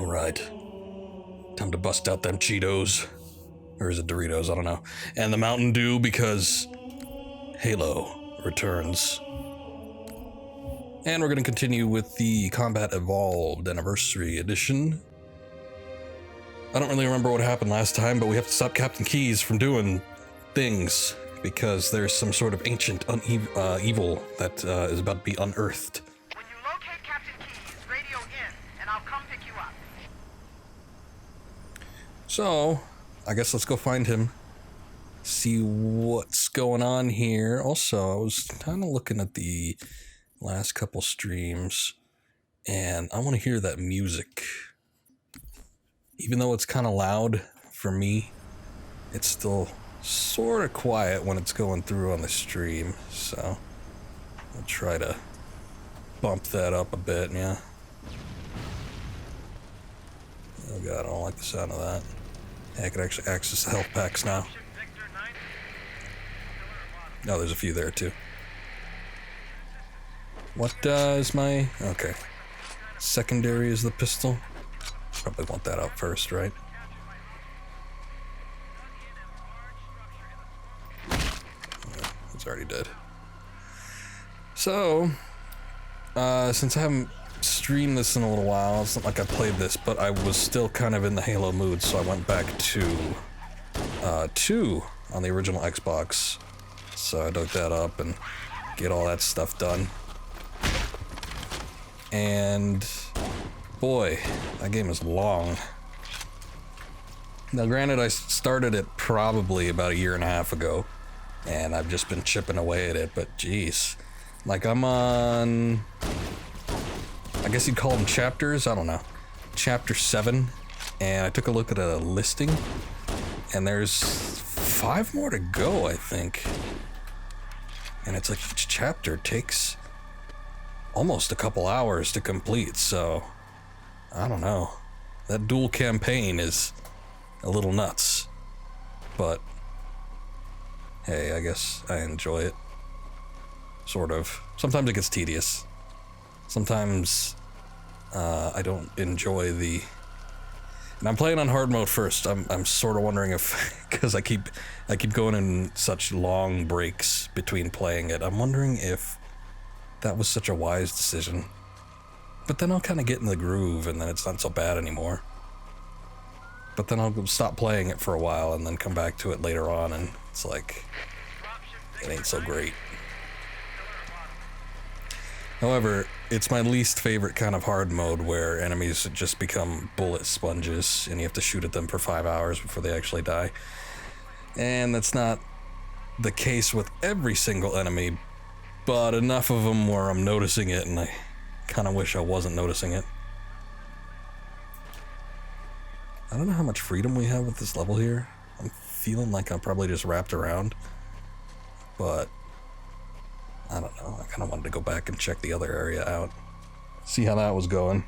Alright. Time to bust out them Cheetos. Or is it Doritos? I don't know. And the Mountain Dew because Halo returns. And we're going to continue with the Combat Evolved Anniversary Edition. I don't really remember what happened last time, but we have to stop Captain Keyes from doing things because there's some sort of ancient evil that is about to be unearthed. When you locate Captain Keyes, radio in, and I'll come pick you up. So, I guess let's go find him. See what's going on here. Also, I was kind of looking at the last couple streams, and I want to hear that music. Even though it's kind of loud for me, it's still sort of quiet when it's going through on the stream, so I'll try to bump that up a bit, yeah. Oh god, I don't like the sound of that. Yeah, I can actually access the health packs now. No, there's a few there too. What is my... okay. Secondary is the pistol. Probably want that out first, right? Yeah, it's already dead. So, since I haven't streamed this in a little while, it's not like I played this, but I was still kind of in the Halo mood, so I went back to 2 on the original Xbox. So I dug that up and get all that stuff done. And boy, that game is long. Now granted, I started it probably about a year and a half ago, and I've just been chipping away at it, but geez. Like I'm on, I guess you'd call them chapters, I don't know. Chapter 7, and I took a look at a listing, and there's 5 more to go, I think. And it's like each chapter takes almost a couple hours to complete, so I don't know. That dual campaign is a little nuts, but hey, I guess I enjoy it. Sort of. Sometimes it gets tedious. Sometimes I don't enjoy the... And I'm playing on hard mode first. I'm sort of wondering if, because I keep going in such long breaks between playing it. I'm wondering if that was such a wise decision. But then I'll kind of get in the groove, and then it's not so bad anymore. But then I'll stop playing it for a while, and then come back to it later on, and it's like, it ain't so great. However, it's my least favorite kind of hard mode where enemies just become bullet sponges and you have to shoot at them for 5 hours before they actually die. And that's not the case with every single enemy, but enough of them where I'm noticing it and I kind of wish I wasn't noticing it. I don't know how much freedom we have with this level here. I'm feeling like I'm probably just wrapped around, but I don't know, I kind of wanted to go back and check the other area out. See how that was going.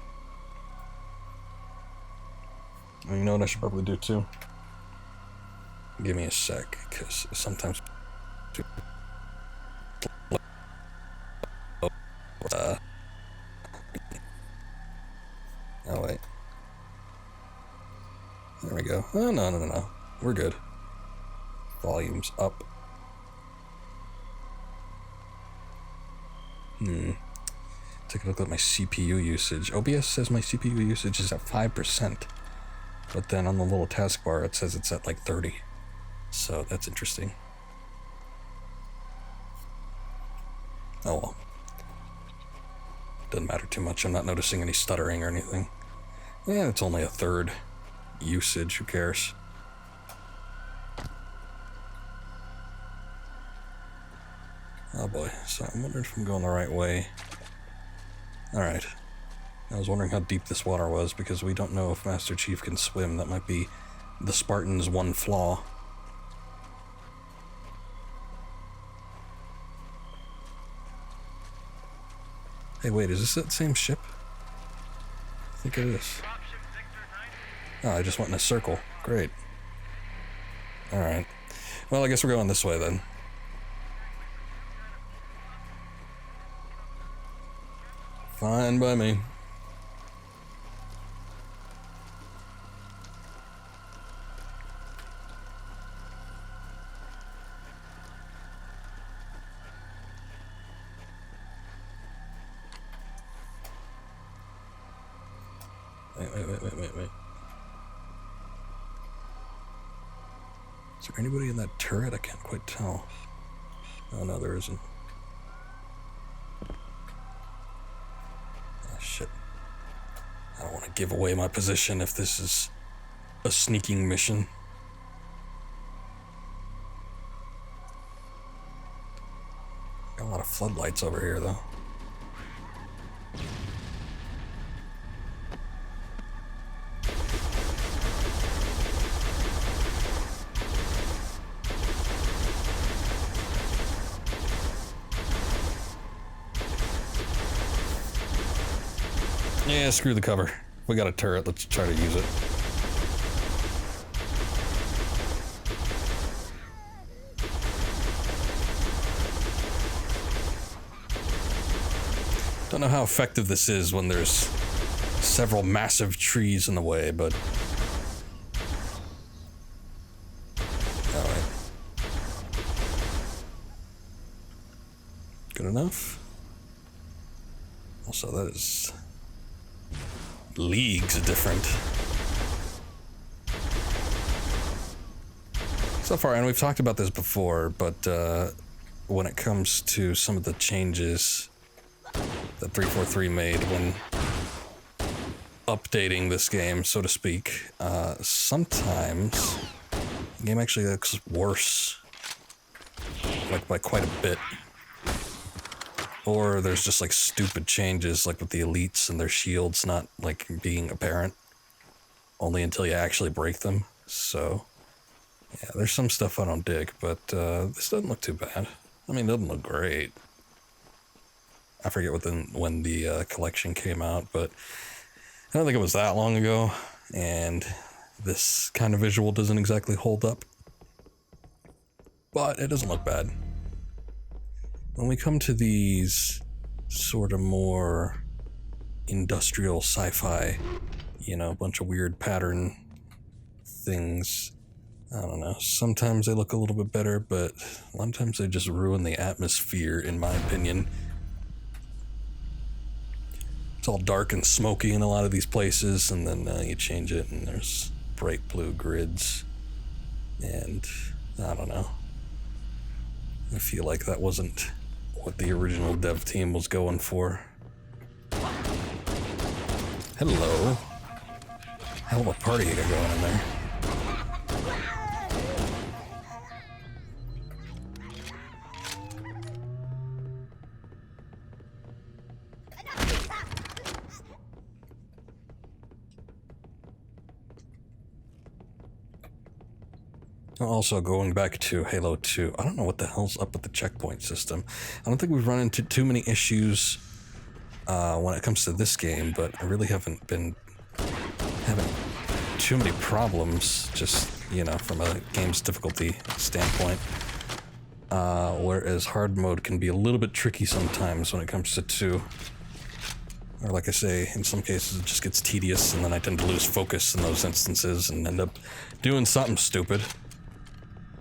And you know what I should probably do too? Give me a sec, because sometimes... oh wait. There we go. Oh, no. We're good. Volume's up. Take a look at my CPU usage. OBS says my CPU usage is at 5%. But then on the little taskbar it says it's at like 30. So that's interesting. Oh well. Doesn't matter too much. I'm not noticing any stuttering or anything. Yeah, it's only a third usage. Who cares? Oh boy, so I'm wondering if I'm going the right way. Alright. I was wondering how deep this water was because we don't know if Master Chief can swim. That might be the Spartan's one flaw. Hey wait, is this that same ship? I think it is. Oh, I just went in a circle. Great. Alright. Well, I guess we're going this way then. Fine by me. Wait. Is there anybody in that turret? I can't quite tell. Oh no, there isn't. Oh shit. I don't want to give away my position if this is a sneaking mission. Got a lot of floodlights over here though. Yeah, screw the cover. We got a turret, let's try to use it. Don't know how effective this is when there's several massive trees in the way, but... Alright. Good enough. Also, that is... leagues different. So far, and we've talked about this before, but when it comes to some of the changes that 343 made when updating this game, so to speak, sometimes the game actually looks worse, like by quite a bit. Or there's just like stupid changes, like with the elites and their shields not like being apparent only until you actually break them. So yeah, there's some stuff I don't dig, but this doesn't look too bad. I mean, it doesn't look great. I forget when the collection came out, but I don't think it was that long ago, and this kind of visual doesn't exactly hold up. But it doesn't look bad. When we come to these sort of more industrial sci-fi, you know, a bunch of weird pattern things, I don't know, sometimes they look a little bit better, but a lot of times they just ruin the atmosphere, in my opinion. It's all dark and smoky in a lot of these places, and then you change it and there's bright blue grids, and I don't know. I feel like that wasn't what the original dev team was going for. Hello. Hell of a party you got going in there. Also, going back to Halo 2, I don't know what the hell's up with the checkpoint system. I don't think we've run into too many issues when it comes to this game, but I really haven't having too many problems, just, you know, from a game's difficulty standpoint. Whereas hard mode can be a little bit tricky sometimes when it comes to 2. Or like I say, in some cases it just gets tedious, and then I tend to lose focus in those instances and end up doing something stupid.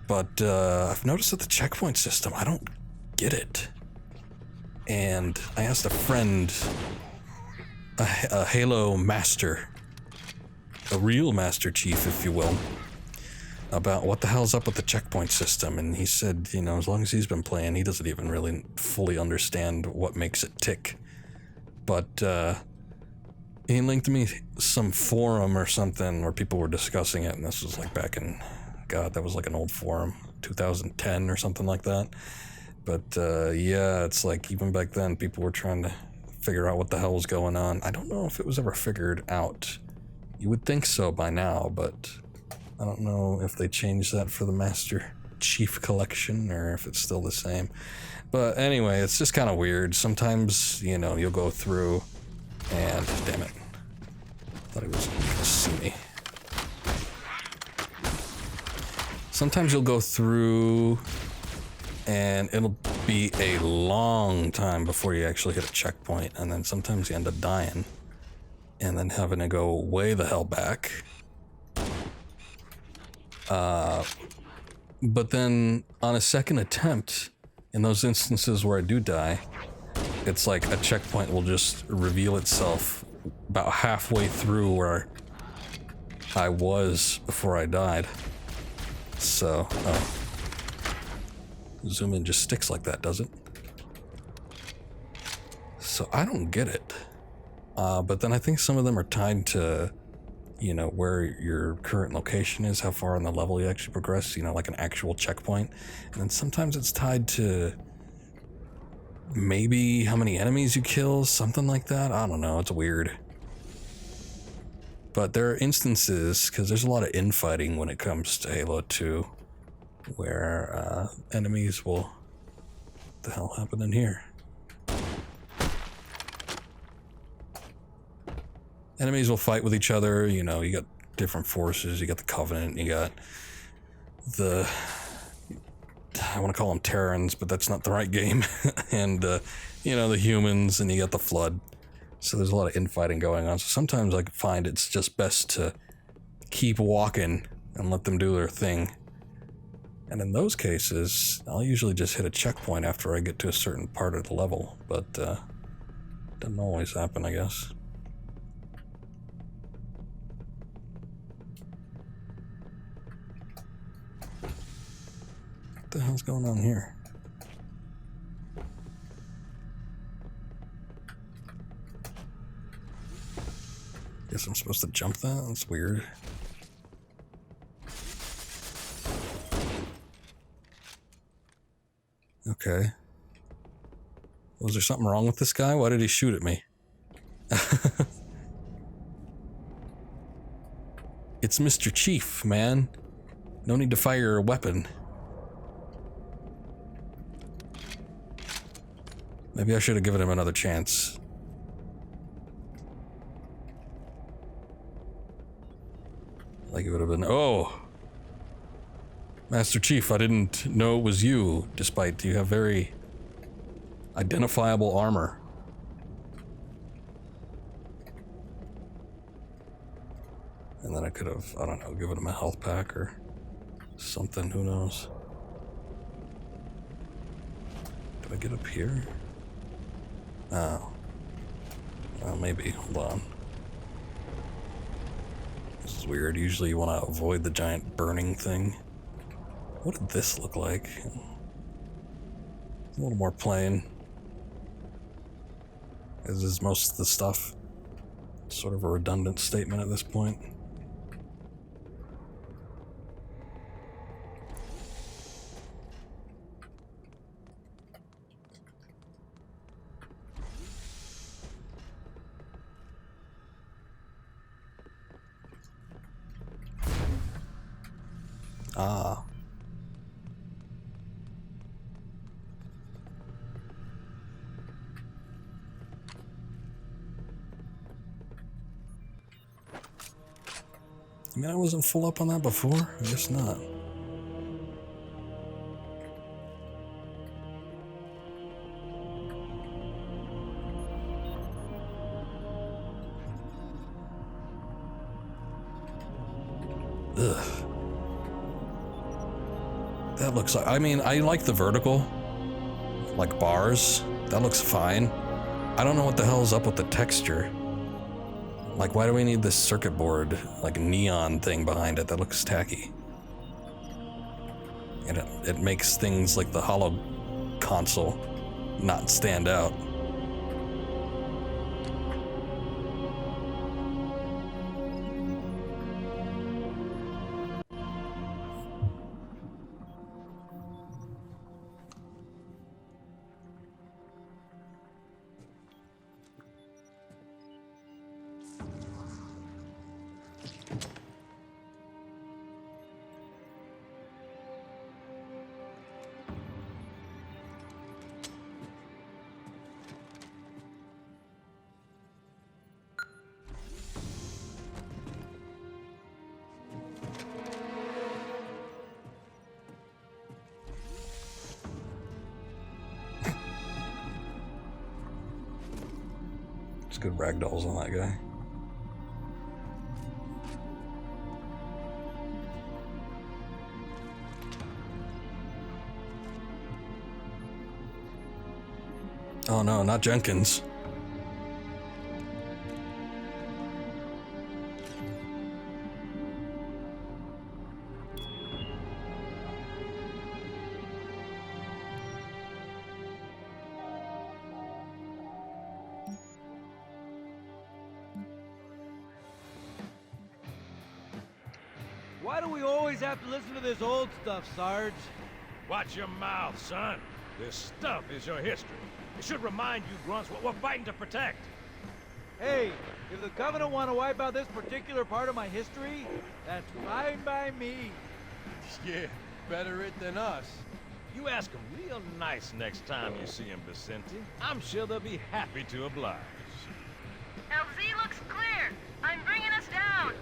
But I've noticed that the checkpoint system, I don't get it. And I asked a friend, a Halo master, a real Master Chief, if you will, about what the hell's up with the checkpoint system. And he said, you know, as long as he's been playing, he doesn't even really fully understand what makes it tick. But he linked me some forum or something where people were discussing it, and this was like back in... God, that was like an old forum, 2010 or something like that. But yeah, it's like even back then people were trying to figure out what the hell was going on. I don't know if it was ever figured out. You would think so by now, but I don't know if they changed that for the Master Chief Collection or if it's still the same. But anyway, it's just kind of weird. Sometimes, you know, you'll go through and... Damn it. Thought he was going to see me. Sometimes you'll go through and it'll be a long time before you actually hit a checkpoint, and then sometimes you end up dying and then having to go way the hell back. But then on a second attempt, in those instances where I do die, it's like a checkpoint will just reveal itself about halfway through where I was before I died. So, oh. Zoom in just sticks like that, does it? So I don't get it. But then I think some of them are tied to, you know, where your current location is, how far on the level you actually progress, you know, like an actual checkpoint. And then sometimes it's tied to maybe how many enemies you kill, something like that. I don't know, it's weird. But there are instances, because there's a lot of infighting when it comes to Halo 2, where enemies will... What the hell happened in here? Enemies will fight with each other, you know, you got different forces, you got the Covenant, you got the... I want to call them Terrans, but that's not the right game. And, you know, the humans, and you got the Flood. So there's a lot of infighting going on. So sometimes I find it's just best to keep walking and let them do their thing. And in those cases, I'll usually just hit a checkpoint after I get to a certain part of the level. But, doesn't always happen, I guess. What the hell's going on here? Guess I'm supposed to jump that? That's weird. Okay. Was there something wrong with this guy? Why did he shoot at me? It's Mr. Chief, man. No need to fire a weapon. Maybe I should have given him another chance. Like it would have been, oh! Master Chief, I didn't know it was you, despite you have very identifiable armor. And then I could have, I don't know, given him a health pack or something, who knows. Did I get up here? Oh. Well, maybe, hold on. This is weird, usually you want to avoid the giant burning thing. What did this look like? A little more plain. As is most of the stuff. Sort of a redundant statement at this point. Ah. I mean, I wasn't full up on that before. I guess not. Ugh. That looks like... I mean, I like the vertical. Like bars. That looks fine. I don't know what the hell is up with the texture. Like, why do we need this circuit board, like neon thing behind it? That looks tacky. And it makes things like the Holo console not stand out. It's good ragdolls on that guy. Oh no, not Jenkins. Why do we always have to listen to this old stuff, Sarge? Watch your mouth, son. This stuff is your history. It should remind you grunts what we're fighting to protect. Hey, if the Covenant want to wipe out this particular part of my history, that's fine by me. Yeah, better it than us. You ask them real nice next time you see them, Vicente. I'm sure they'll be happy to oblige. LZ looks clear. I'm bringing us down.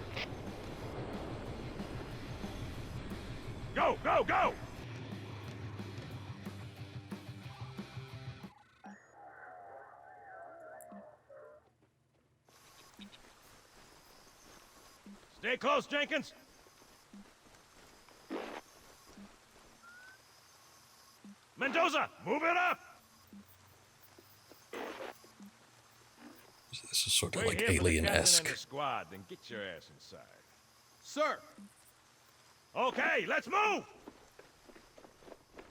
Go, go, go! Stay close, Jenkins. Mendoza, move it up! This is sort of Wait like here for the captain and Alien-esque. his squad, then get your ass inside. Sir! Okay, let's move!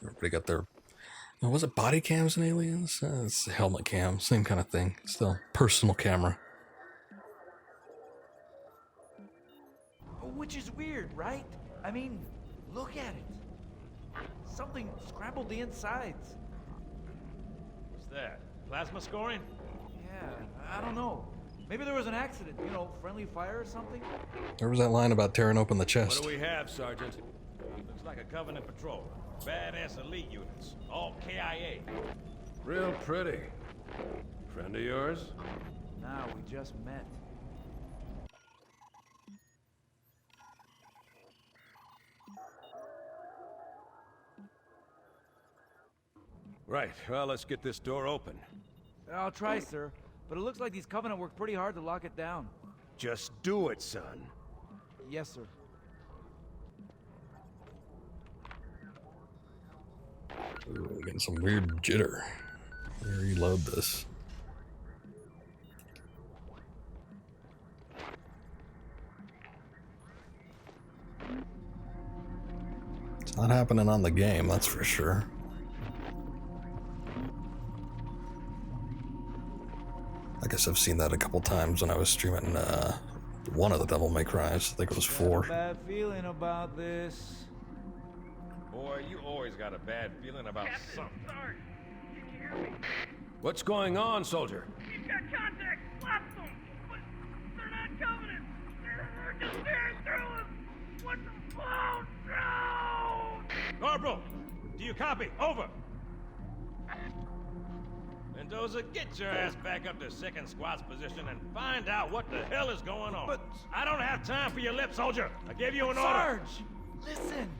Everybody got their... Oh, was it body cams in Aliens? It's helmet cam, same kind of thing. Still, personal camera. Which is weird, right? I mean, look at it. Something scrambled the insides. What's that? Plasma scoring? Yeah, I don't know. Maybe there was an accident, you know, friendly fire or something? There was that line about tearing open the What chest. do we have, Sergeant? Looks like a Covenant patrol. Badass elite units. All KIA. Real pretty. Friend of yours? Nah, we just met. Right, well, let's get this door open. I'll try, sir. But it looks like these Covenant worked pretty hard to lock it down. Just do it, son. Yes, sir. Ooh, we're getting some weird jitter. Let me reload this. It's not happening on the game, that's for sure. I guess I've seen that a couple times when I was streaming one of the Devil May Cries. I think it was 4. Bad feeling about this. Boy, you always got a bad feeling about something. Sarge, can you hear me? What's going on, soldier? We've got contact. Lots of them. But they're not Covenant. They're just staring through us. What the... Oh, no! Corporal, do you copy? Over. Mendoza, get your ass back up to second squad's position and find out what the hell is going on. But- I don't have time for your lip, soldier. I gave you an order. Sarge! Listen!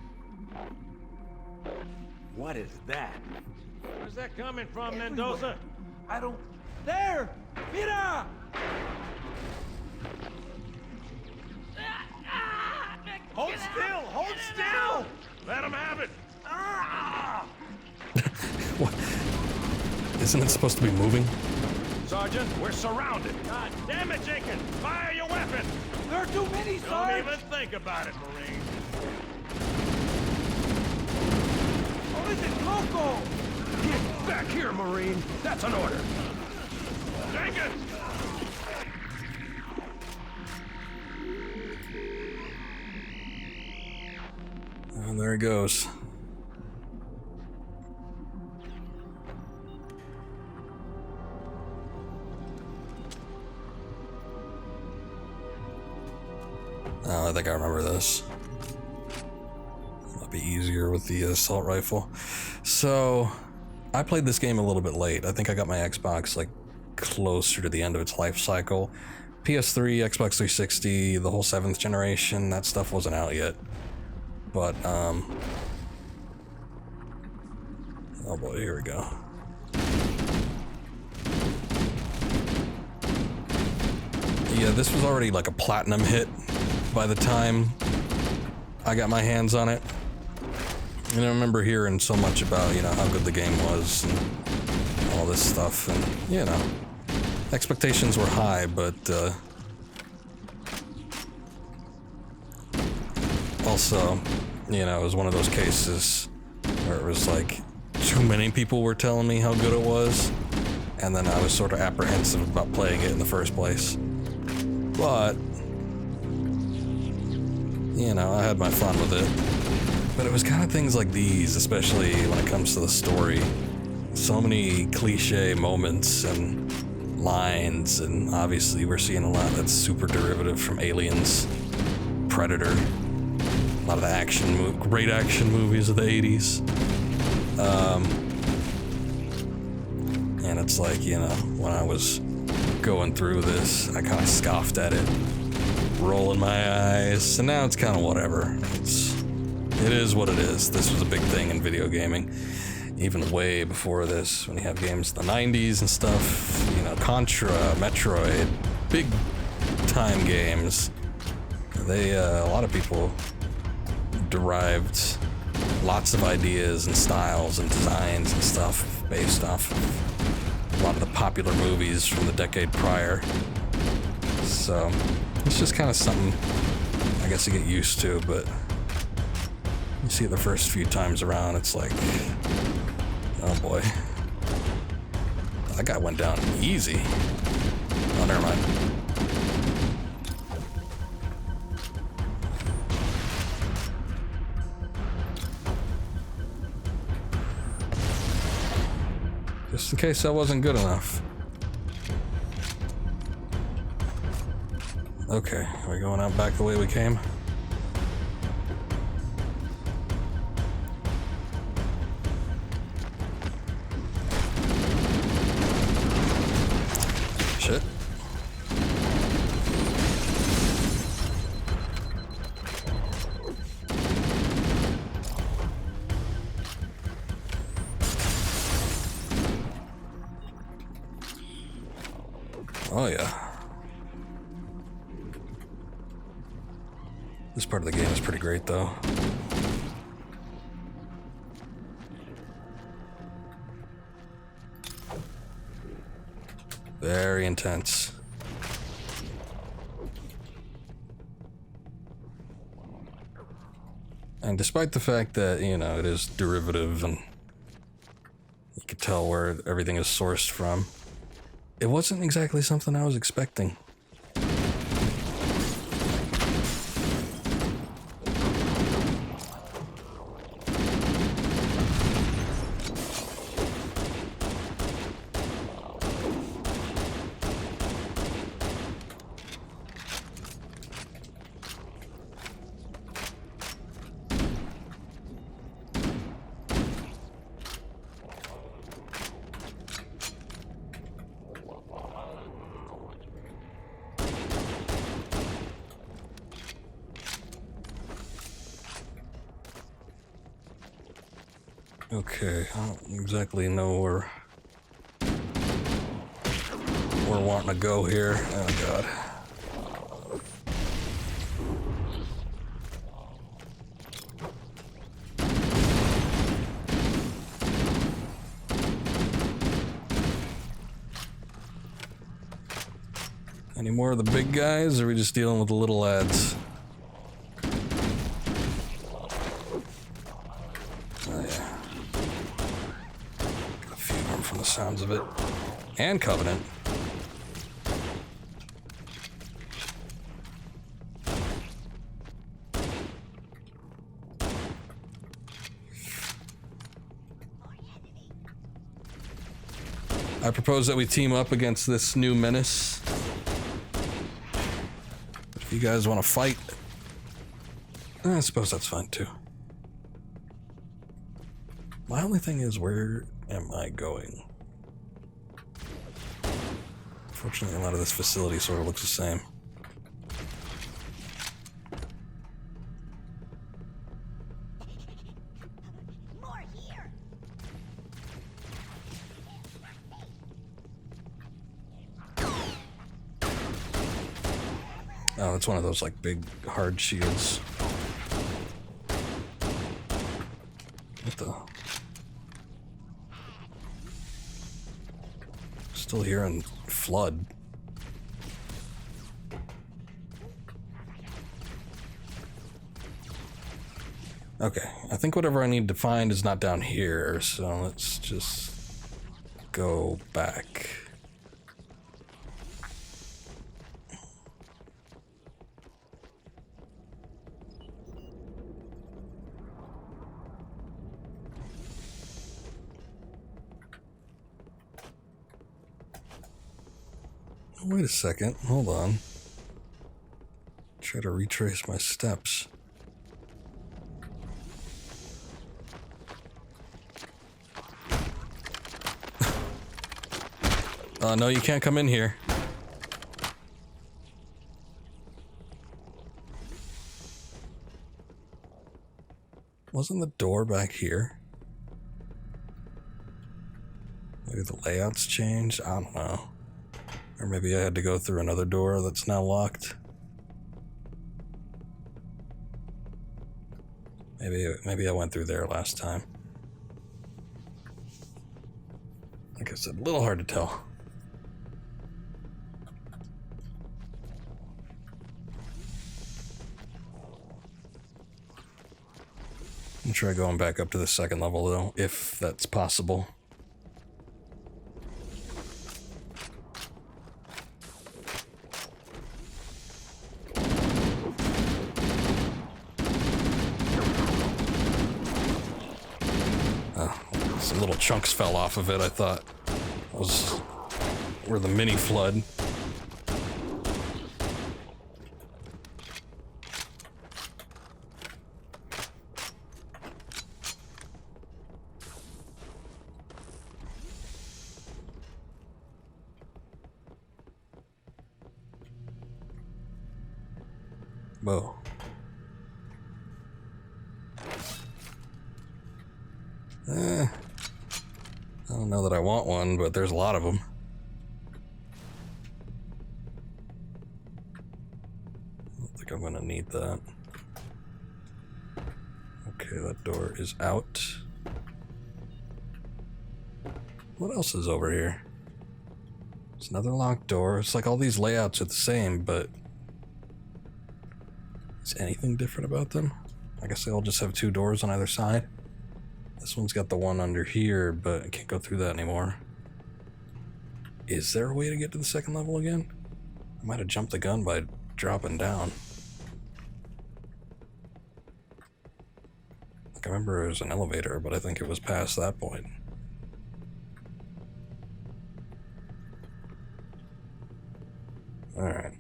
What is that? Where's that coming from, Everywhere. Mendoza? I don't... There! Mira! Hold still! Hold still! Let him have it! What? Isn't it supposed to be moving? Sergeant, we're surrounded. God damn it, Jenkins! Fire your weapon! There are too many, Don't Sarge! even think about it, Marine. Oh, this is loco! Get back here, Marine! That's an order! Jenkins! And there he goes. Oh, I think I remember this. Might be easier with the assault rifle. So, I played this game a little bit late. I think I got my Xbox like closer to the end of its life cycle. PS3, Xbox 360, the whole 7th generation, that stuff wasn't out yet. But, oh boy, here we go. Yeah, this was already like a platinum hit by the time I got my hands on it. And I remember hearing so much about, you know, how good the game was and all this stuff. And, you know, expectations were high, but, also, you know, it was one of those cases where it was like too many people were telling me how good it was, and then I was sort of apprehensive about playing it in the first place. But, you know, I had my fun with it. But it was kind of things like these, especially when it comes to the story. So many cliche moments and lines, and obviously we're seeing a lot that's super derivative from Aliens, Predator, a lot of the great action movies of the 80s. And it's like, you know, when I was going through this, I kind of scoffed at it, rolling my eyes, and now it's kind of whatever. It is what it is. This was a big thing in video gaming, even way before this, when you have games in the 90s and stuff, you know, Contra, Metroid, big time games. A lot of people derived lots of ideas and styles and designs and stuff based off of a lot of the popular movies from the decade prior. So it's just kind of something I guess you get used to, but you see it the first few times around, it's like, oh boy, that guy went down easy. Oh, never mind. Just in case that wasn't good enough. Okay, are we going out back the way we came? Shit. Oh yeah. This part of the game is pretty great though. Very intense. And despite the fact that, you know, it is derivative and you can tell where everything is sourced from, it wasn't exactly something I was expecting. Okay, I don't exactly know where we're wanting to go here. Oh god. Any more of the big guys, or are we just dealing with the little lads? Sounds of it. And Covenant. I propose that we team up against this new menace. If you guys want to fight, I suppose that's fine too. My only thing is, where am I going? Fortunately, a lot of this facility sort of looks the same. More here. Oh, it's one of those like big hard shields. What the? Still hearing flood. Okay, I think whatever I need to find is not down here, so let's just go back. Wait a second. Hold on. Try to retrace my steps. No, you can't come in here. Wasn't the door back here? Maybe the layout's changed? I don't know. Or maybe I had to go through another door that's now locked. Maybe I went through there last time. Like I said, a little hard to tell. I'm try going back up to the second level though, if that's possible. Some little chunks fell off of it, I thought. Was where the mini flood. Whoa. I don't know that I want one, but there's a lot of them. I don't think I'm gonna need that. Okay, that door is out. What else is over here? There's another locked door. It's like all these layouts are the same, but is anything different about them? I guess they all just have two doors on either side. This one's got the one under here, but I can't go through that anymore. Is there a way to get to the second level again? I might have jumped the gun by dropping down. Like, I remember it was an elevator, but I think it was past that point. Alright.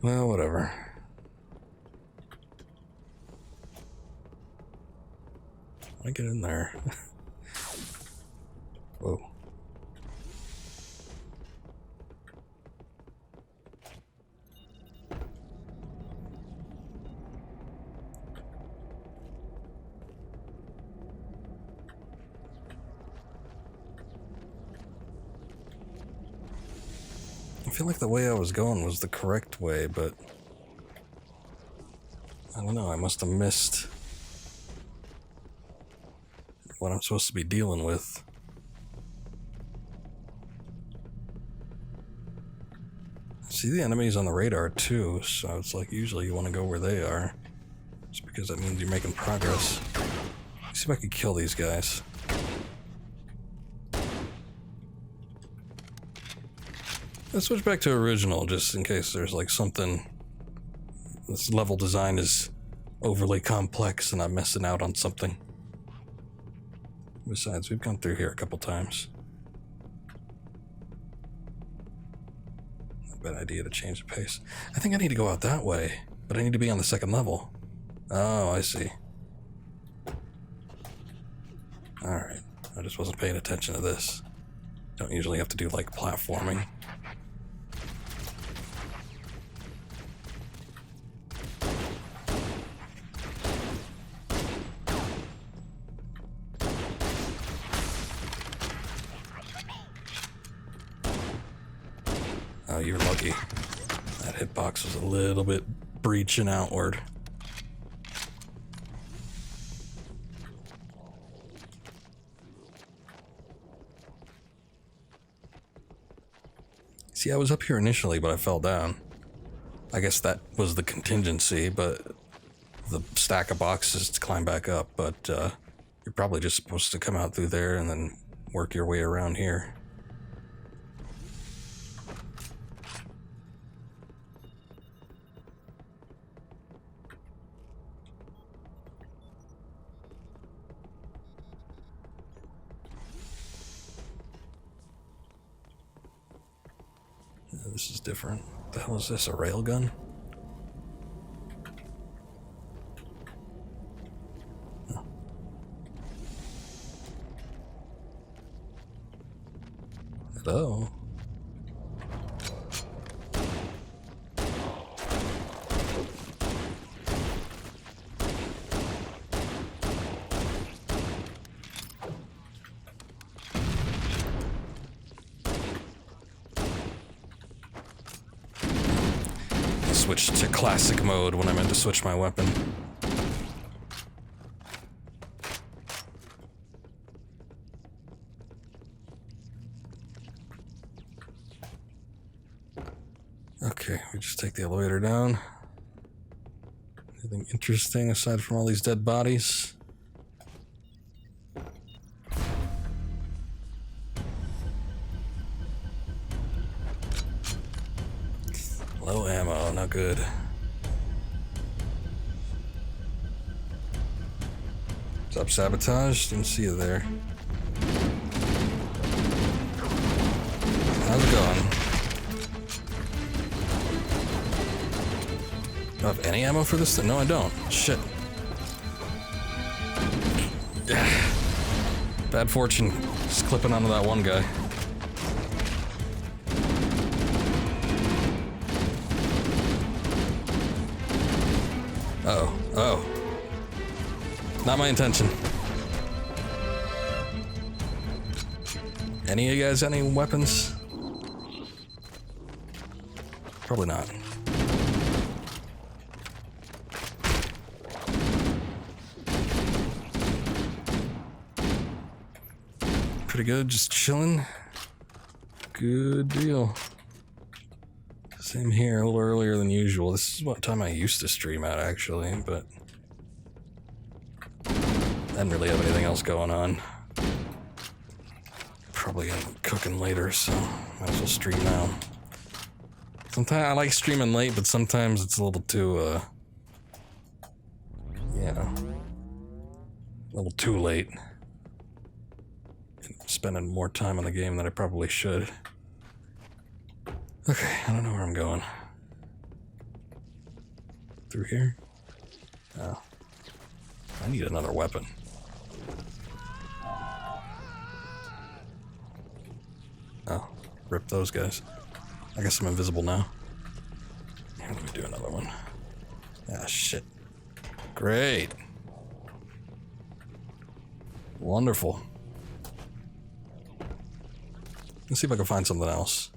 Well, whatever. I get in there. Whoa. I feel like the way I was going was the correct way, but I don't know, I must have missed what I'm supposed to be dealing with. See the enemies on the radar too, so it's like usually you want to go where they are. Just because that means you're making progress. Let's see if I can kill these guys. Let's switch back to original just in case there's like something. This level design is overly complex and I'm missing out on something. Besides, we've gone through here a couple times. Not a bad idea to change the pace. I think I need to go out that way, but I need to be on the second level. Oh, I see. Alright, I just wasn't paying attention to this. Don't usually have to do like platforming. Oh, you're lucky. That hitbox was a little bit breaching outward. See, I was up here initially, but I fell down. I guess that was the contingency, but the stack of boxes to climb back up, but you're probably just supposed to come out through there and then work your way around here. This is different. What the hell is this? A railgun? Oh. Hello? Switch to classic mode when I meant to switch my weapon. Okay, we just take the elevator down. Anything interesting aside from all these dead bodies? Low ammo, not good. What's up, Sabotage? Didn't see you there. How's it going? Do I have any ammo for this thing? No, I don't. Shit. Bad fortune. Just clipping onto that one guy. Uh-oh. Oh. Not my intention. Any of you guys any weapons? Probably not. Pretty good, just chilling. Good deal. Same here, a little earlier than usual. This is what time I used to stream at, actually, but I didn't really have anything else going on. Probably gonna be cooking later, so might as well stream now. Sometimes I like streaming late, but sometimes it's a little too, you know, a little too late. Spending more time on the game than I probably should. Okay, I don't know where I'm going. Through here? Oh. I need another weapon. Oh, rip those guys. I guess I'm invisible now. Here, let me do another one. Ah, shit. Great. Wonderful. Let's see if I can find something else.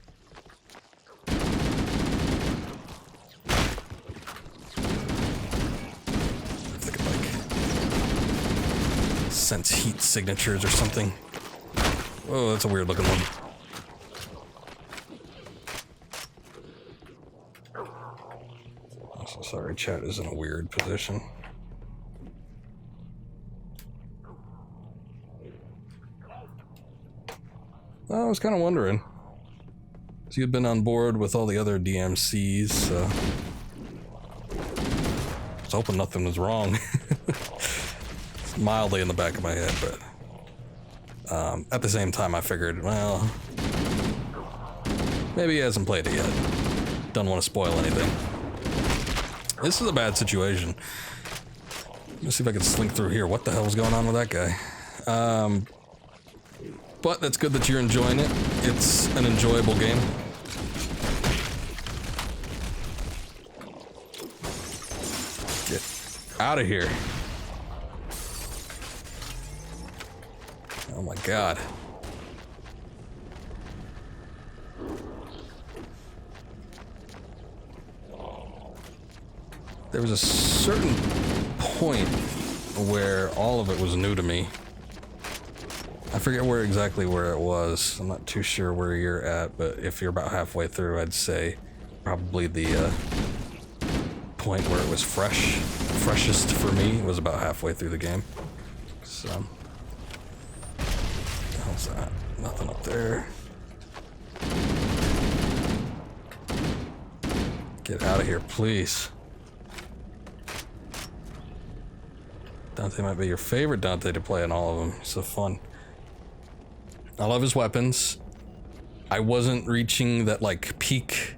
If I could, like, sense heat signatures or something. Whoa, that's a weird looking one. I'm so sorry, chat is in a weird position. I was kind of wondering. So you'd been on board with all the other DMCs, so I was hoping nothing was wrong. It's mildly in the back of my head, but at the same time I figured, well, maybe he hasn't played it yet. Don't want to spoil anything. This is a bad situation. Let's see if I can slink through here. What the hell is going on with that guy? But that's good that you're enjoying it. It's an enjoyable game. Get out of here. Oh my god. There was a certain point where all of it was new to me. I forget exactly where it was. I'm not too sure where you're at, but if you're about halfway through, I'd say probably the point where it was freshest for me was about halfway through the game. So, what the hell's that? Nothing up there. Get out of here, please. Dante might be your favorite Dante to play in all of them. So fun. I love his weapons. I wasn't reaching that like peak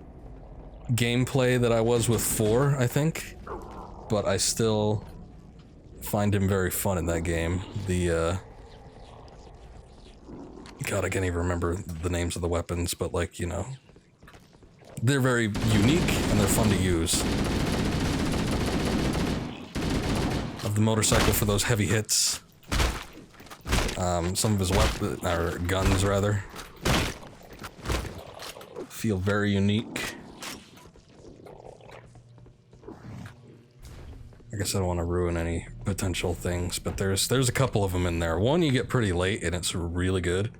gameplay that I was with 4, I think. But I still find him very fun in that game. The God, I can't even remember the names of the weapons, but like, you know, they're very unique and they're fun to use. Of the motorcycle for those heavy hits. Some of his weapons, or guns rather, feel very unique. I guess I don't want to ruin any potential things, but there's a couple of them in there. One you get pretty late and it's really good,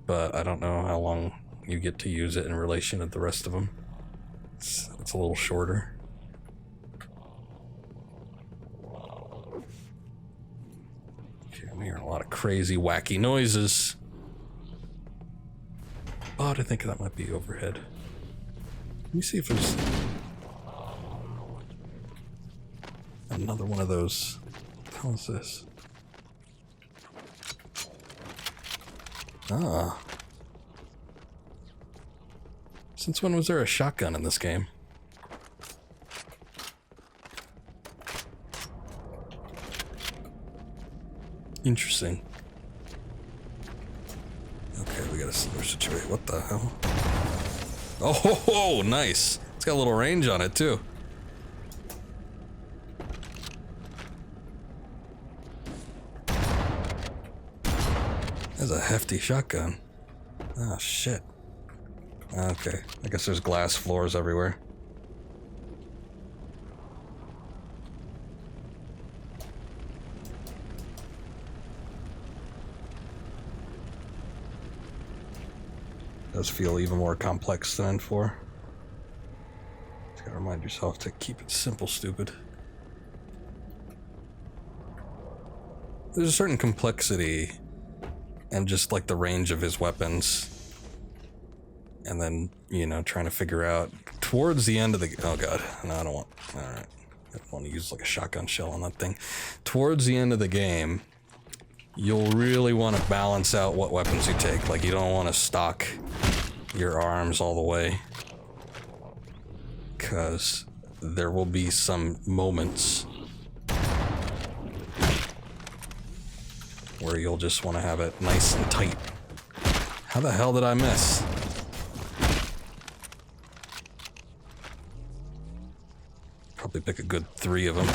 but I don't know how long you get to use it in relation to the rest of them. It's a little shorter. Okay, I'm hearing a lot of crazy, wacky noises. Oh, I think that might be overhead. Let me see if there's another one of those. What the hell is this? Ah. Since when was there a shotgun in this game? Interesting. Okay, we got a similar situation. What the hell? Oh, ho, ho, nice. It's got a little range on it, too. That's a hefty shotgun. Oh, shit. Okay, I guess there's glass floors everywhere. Does feel even more complex than N4. Just gotta remind yourself to keep it simple, stupid. There's a certain complexity and just like the range of his weapons. And then, you know, trying to figure out towards the end of the... Oh god, no, I don't want... Alright, I don't want to use like a shotgun shell on that thing. Towards the end of the game, you'll really want to balance out what weapons you take. Like, you don't want to stock your arms all the way. Because there will be some moments where you'll just want to have it nice and tight. How the hell did I miss? Probably pick a good 3 of them.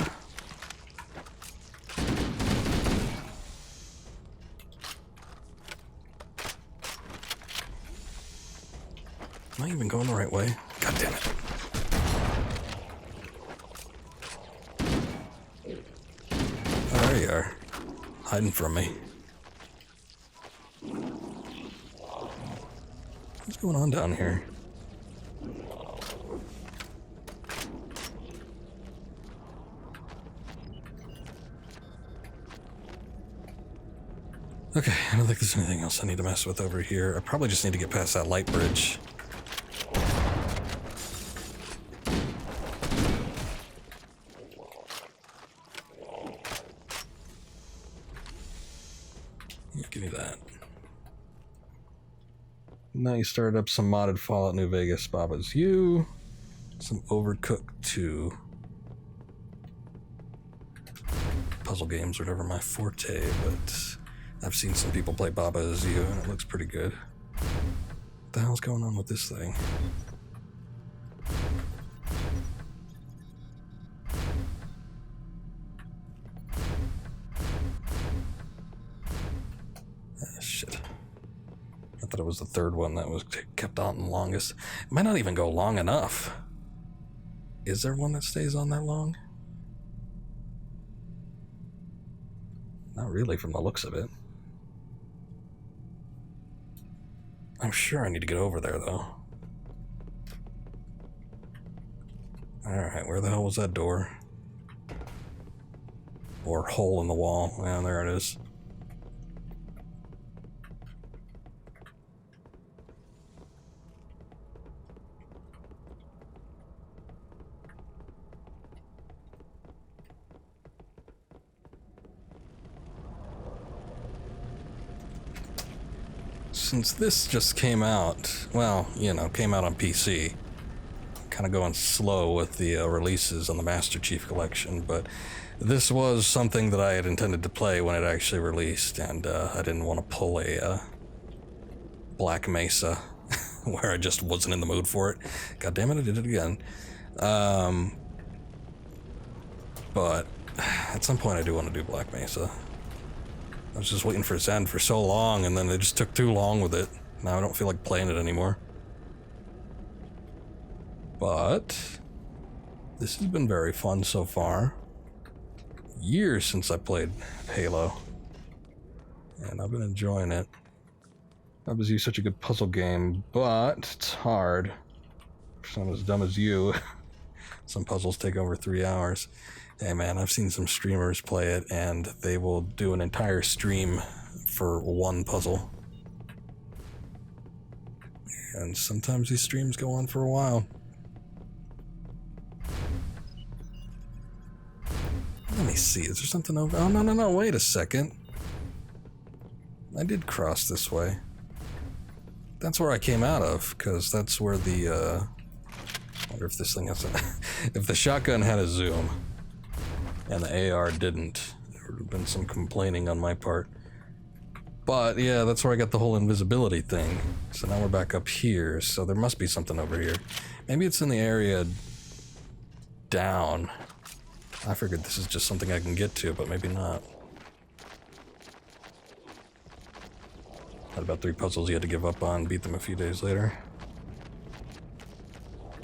Am I even going the right way? God damn it. Oh, there you are. Hiding from me. What's going on down here? Okay, I don't think there's anything else I need to mess with over here. I probably just need to get past that light bridge. Give me that. Now you started up some modded Fallout New Vegas, Baba's You. Some Overcooked 2. Puzzle games are never my forte, but I've seen some people play Baba Is You, and it looks pretty good. What the hell's going on with this thing? Ah, shit. I thought it was the third one that was kept on the longest. It might not even go long enough. Is there one that stays on that long? Not really, from the looks of it. I'm sure I need to get over there, though. Alright, where the hell was that door? Or hole in the wall. Yeah, there it is. since this just came out, well, you know, came out on PC, kind of going slow with the releases on the Master Chief Collection, but this was something that I had intended to play when it actually released, and I didn't want to pull a Black Mesa where I just wasn't in the mood for it. God damn it, I did it again. But at some point I do want to do Black Mesa. I was just waiting for its end for so long, and then they just took too long with it. Now I don't feel like playing it anymore. But this has been very fun so far. Years since I played Halo, and I've been enjoying it. Obviously such a good puzzle game, but it's hard. I'm as dumb as you. Some puzzles take over 3 hours. Hey man, I've seen some streamers play it, and they will do an entire stream for one puzzle. And sometimes these streams go on for a while. Let me see, is there something over? Oh, no, wait a second. I did cross this way. That's where I came out of, because that's where the, I wonder if this thing has a... if the shotgun had a zoom, and the AR didn't, there would have been some complaining on my part. But, yeah, that's where I got the whole invisibility thing. So now we're back up here, so there must be something over here. Maybe it's in the area down. I figured this is just something I can get to, but maybe not. Had about 3 puzzles you had to give up on, beat them a few days later.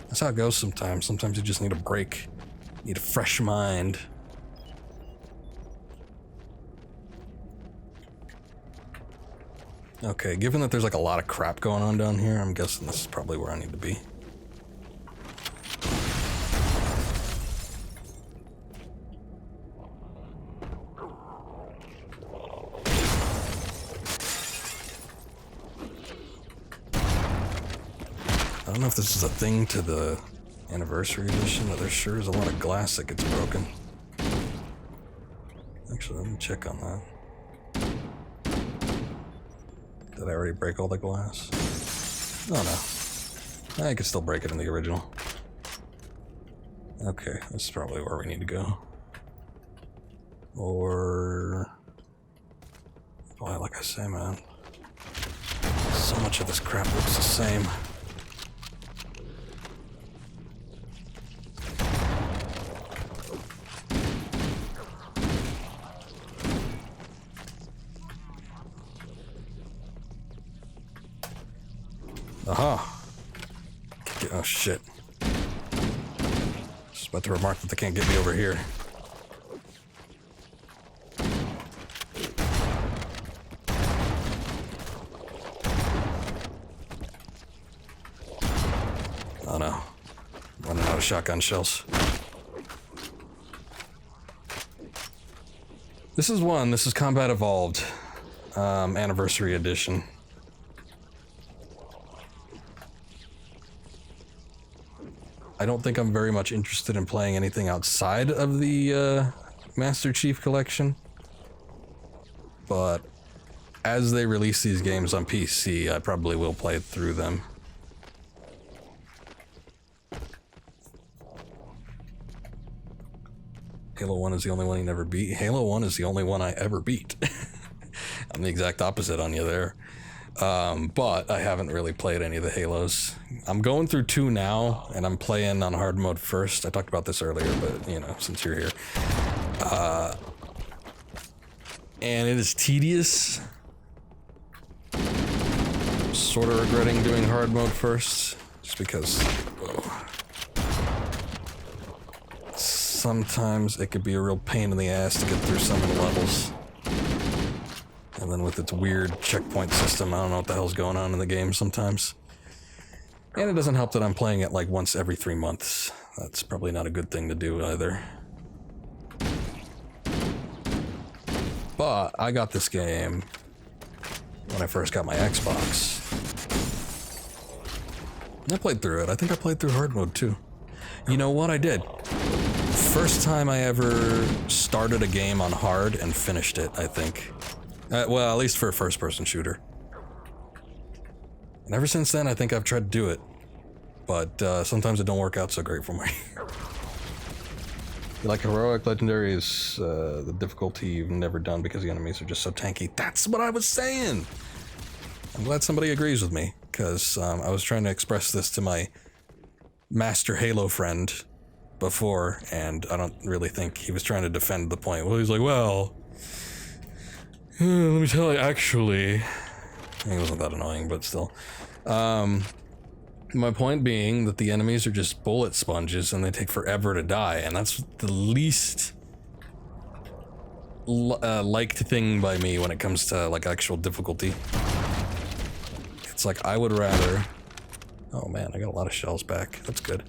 That's how it goes sometimes. Sometimes you just need a break. You need a fresh mind. Okay, given that there's like a lot of crap going on down here, I'm guessing this is probably where I need to be. I don't know if this is a thing to the anniversary edition, but there sure is a lot of glass that gets broken. Actually, let me check on that. Did I already break all the glass? Oh no. I could still break it in the original. Okay, this is probably where we need to go. Or... boy, like I say, man. So much of this crap looks the same. Aha! Oh shit. Just about to remark that they can't get me over here. Oh no. Running out of shotgun shells. This is Combat Evolved, Anniversary Edition. I don't think I'm very much interested in playing anything outside of the Master Chief Collection. But as they release these games on PC, I probably will play through them. Halo 1 is the only one you never beat. Halo 1 is the only one I ever beat. I'm the exact opposite on you there. But I haven't really played any of the Halos. I'm going through 2 now, and I'm playing on hard mode first. I talked about this earlier, but, you know, since you're here. And it is tedious. I'm sort of regretting doing hard mode first, just because sometimes it could be a real pain in the ass to get through some of the levels. And then with its weird checkpoint system, I don't know what the hell's going on in the game sometimes. And it doesn't help that I'm playing it like once every 3 months. That's probably not a good thing to do either. But I got this game when I first got my Xbox. And I played through it. I think I played through hard mode too. You know what I did? First time I ever started a game on hard and finished it, I think. Well, at least for a first-person shooter. And ever since then, I think I've tried to do it. But sometimes it don't work out so great for me. You like heroic, legendary is the difficulty you've never done because the enemies are just so tanky. That's what I was saying! I'm glad somebody agrees with me, because I was trying to express this to my master Halo friend before, and I don't really think he was trying to defend the point. Well, he's like, well, let me tell you, actually... He wasn't that annoying, but still. My point being that the enemies are just bullet sponges and they take forever to die, and that's the least liked thing by me when it comes to like actual difficulty. It's like I would rather... Oh man, I got a lot of shells back. That's good.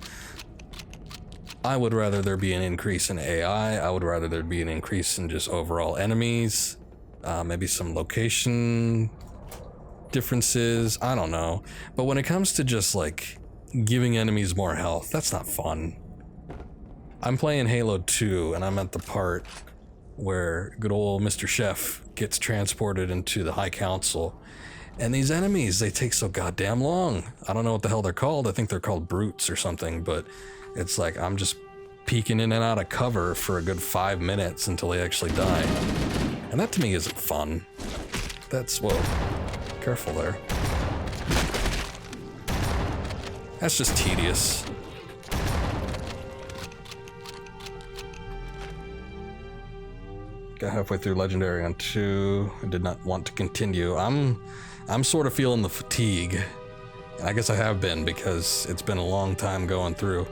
I would rather there be an increase in AI. I would rather there be an increase in just overall enemies. Maybe some location differences, I don't know. But when it comes to just like giving enemies more health, that's not fun. I'm playing Halo 2 and I'm at the part where good old Mr. Chef gets transported into the High Council, and these enemies, they take so goddamn long. I don't know what the hell they're called. I think they're called brutes or something, but it's like I'm just peeking in and out of cover for a good 5 minutes until they actually die. And that to me isn't fun. That's, whoa. Careful there. That's just tedious. Got halfway through Legendary on 2. I did not want to continue. I'm sort of feeling the fatigue. And I guess I have been because it's been a long time going through.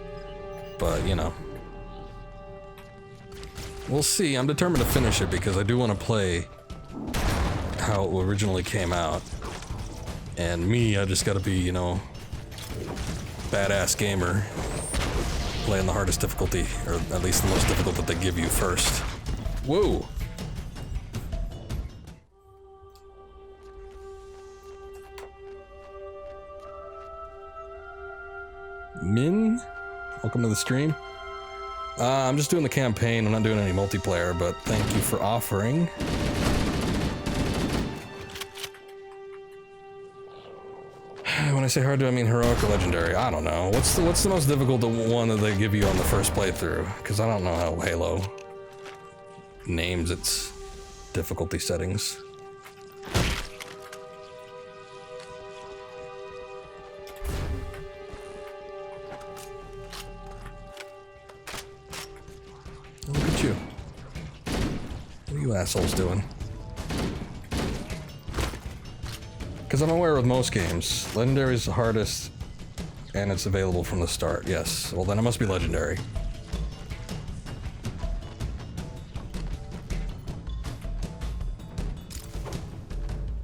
But, you know. We'll see. I'm determined to finish it because I do want to play how it originally came out. And me, I just gotta be, you know, badass gamer. Playing the hardest difficulty, or at least the most difficult that they give you first. Whoa! Min? Welcome to the stream. I'm just doing the campaign, I'm not doing any multiplayer, but thank you for offering. When I say hard, do I mean heroic or legendary? I don't know. What's the most difficult one that they give you on the first playthrough? Because I don't know how Halo names its difficulty settings. Look at you. What are you assholes doing? Because I'm aware with most games, Legendary is the hardest, and it's available from the start. Yes, well then it must be Legendary.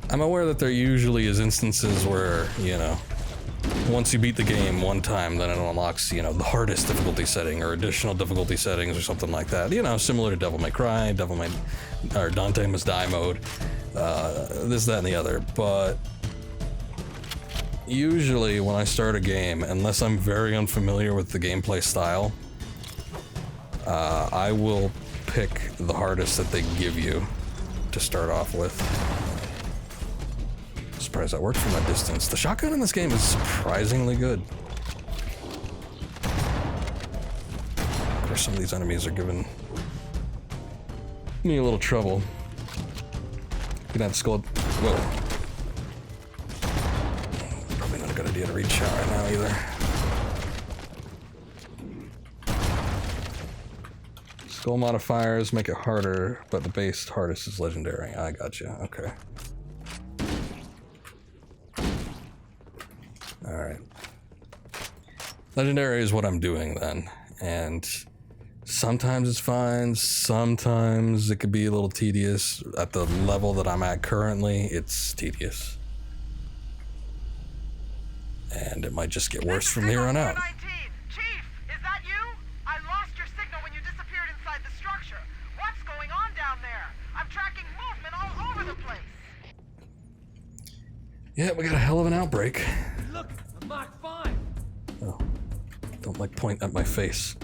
I'm aware that there usually is instances where, you know, once you beat the game one time, then it unlocks, you know, the hardest difficulty setting or additional difficulty settings or something like that. You know, similar to Devil May Cry, or Dante Must Die mode, this, that, and the other. But usually when I start a game, unless I'm very unfamiliar with the gameplay style, I will pick the hardest that they give you to start off with. Surprised that worked from that distance. The shotgun in this game is surprisingly good. Of course, some of these enemies are giving me a little trouble. Get that skull. Whoa. Probably not a good idea to reach out right now either. Skull modifiers make it harder, but the base hardest is legendary. I gotcha. Okay. Alright. Legendary is what I'm doing then, and sometimes it's fine, sometimes it could be a little tedious. At the level that I'm at currently, it's tedious. And it might just get worse from here on out. Chief, is that you? I lost your signal when you disappeared inside the structure. What's going on down there? I'm tracking movement all over the place. Yeah, we got a hell of an outbreak. Look, a Mach 5. Oh, don't like point at my face.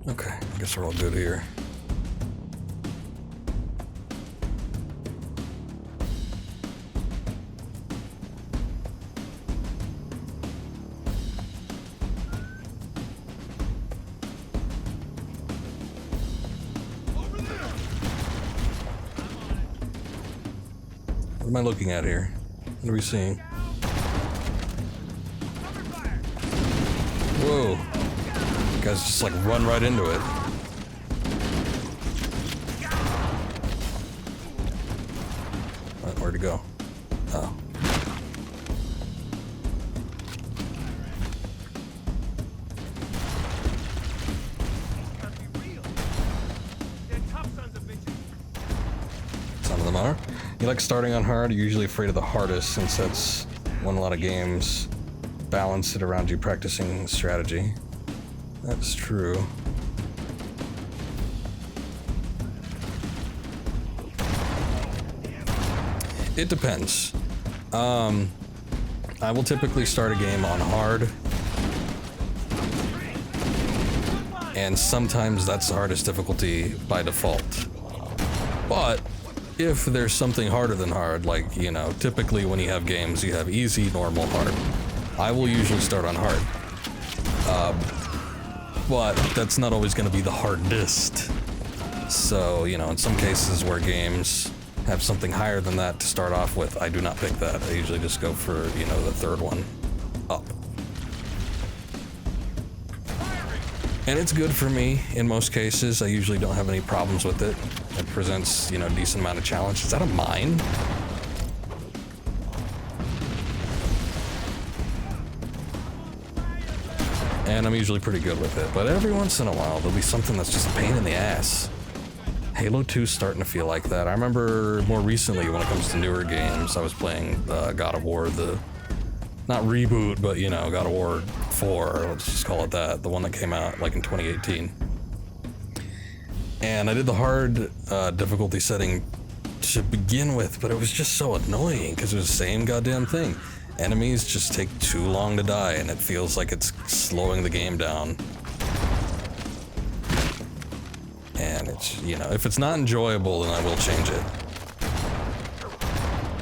Okay, I guess we're all good here. am I looking at here? What are we seeing? Whoa. You guys just like run right into it. Where'd it go? Oh. Some of them are. You like starting on hard? You're usually afraid of the hardest since that's when a lot of games balance it around you practicing strategy. That's true. It depends. I will typically start a game on hard, and sometimes that's the hardest difficulty by default. But if there's something harder than hard, like, you know, typically when you have games, you have easy, normal, hard. I will usually start on hard. But that's not always going to be the hardest. So, you know, in some cases where games have something higher than that to start off with, I do not pick that. I usually just go for, you know, the third one up. And it's good for me in most cases. I usually don't have any problems with it. It presents, you know, a decent amount of challenge. Is that a mine? And I'm usually pretty good with it, but every once in a while there'll be something that's just a pain in the ass. Halo 2's starting to feel like that. I remember more recently when it comes to newer games, I was playing God of War, the, not reboot, but, you know, God of War 4, let's just call it that, the one that came out like in 2018. And I did the hard difficulty setting to begin with, but it was just so annoying because it was the same goddamn thing. Enemies just take too long to die, and it feels like it's slowing the game down. And it's, you know, if it's not enjoyable, then I will change it.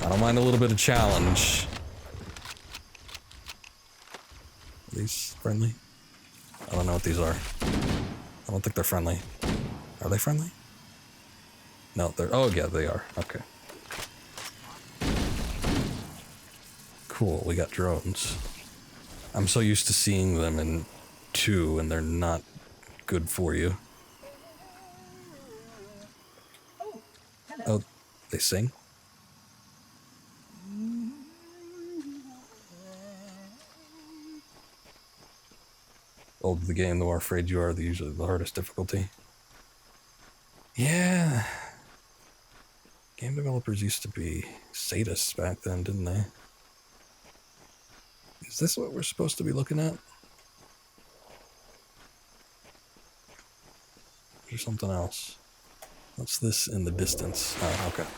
I don't mind a little bit of challenge. Are these friendly? I don't know what these are. I don't think they're friendly. Are they friendly? No, they're, oh yeah, they are. Okay. Cool, we got drones. I'm so used to seeing them in 2, and they're not good for you. Oh, they sing? Older the game, the more afraid you are, usually the hardest difficulty. Yeah. Game developers used to be sadists back then, didn't they? Is this what we're supposed to be looking at? Or something else? What's this in the distance? Oh, okay.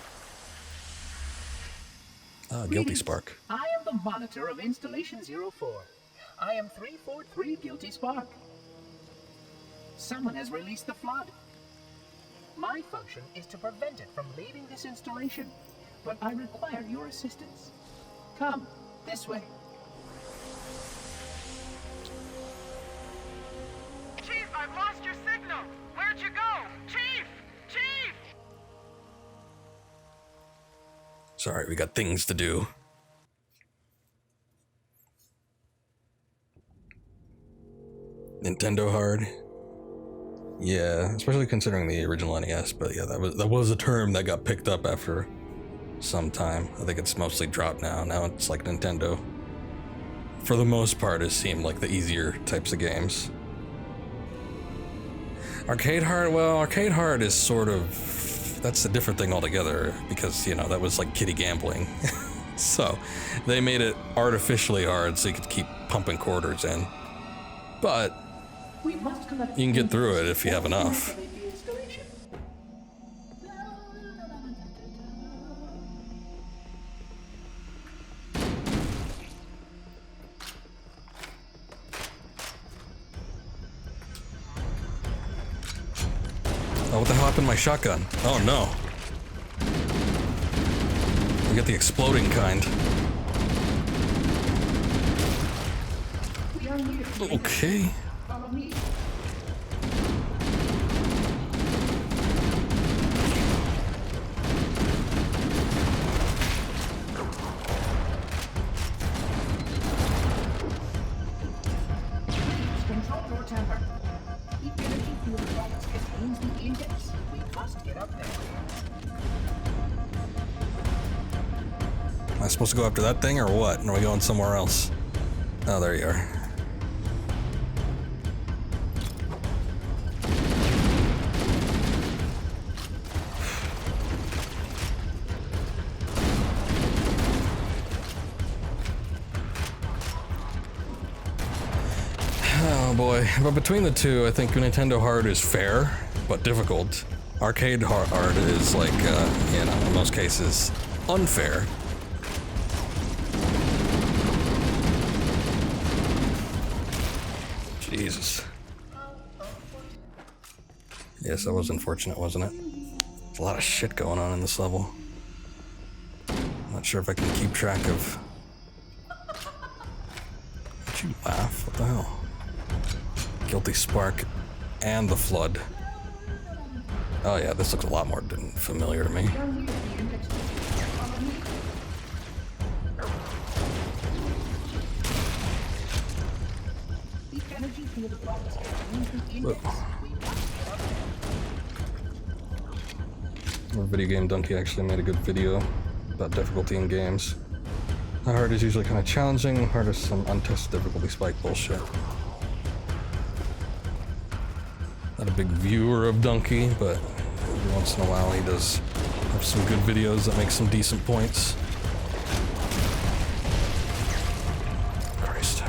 Ah, Guilty Spark. I am the monitor of Installation 04. I am 343 Guilty Spark. Someone has released the flood. My function is to prevent it from leaving this installation, but I require your assistance. Come, this way. Chief, I've lost your signal. Where'd you go? Chief! Chief! Sorry, we got things to do. Nintendo hard. Yeah, especially considering the original NES, but yeah, that was a term that got picked up after some time. I think it's mostly dropped now. Now it's like Nintendo, for the most part, has seemed like the easier types of games. Arcade hard, well, arcade hard is sort of, that's a different thing altogether, because, you know, that was like kiddie gambling. So they made it artificially hard so you could keep pumping quarters in. But you can get through it if you have enough. Oh, what the hell happened to my shotgun? Oh no. We got the exploding kind. Okay. contains the index. We must get up there. Am I supposed to go after that thing or what? Are we going somewhere else? Oh, there you are. Oh boy, but between the two, I think Nintendo Hard is fair, but difficult. Arcade Hard is like, you know, in most cases, unfair. Jesus. Yes, that was unfortunate, wasn't it? There's a lot of shit going on in this level. I'm not sure if I can keep track of... Did you laugh? What the hell? Guilty Spark and the Flood. Oh yeah, this looks a lot more familiar to me. Our video game donkey actually made a good video about difficulty in games. The hard is usually kind of challenging, hard is some untested difficulty spike bullshit. Not a big viewer of Donkey, but every once in a while he does have some good videos that make some decent points. Christ.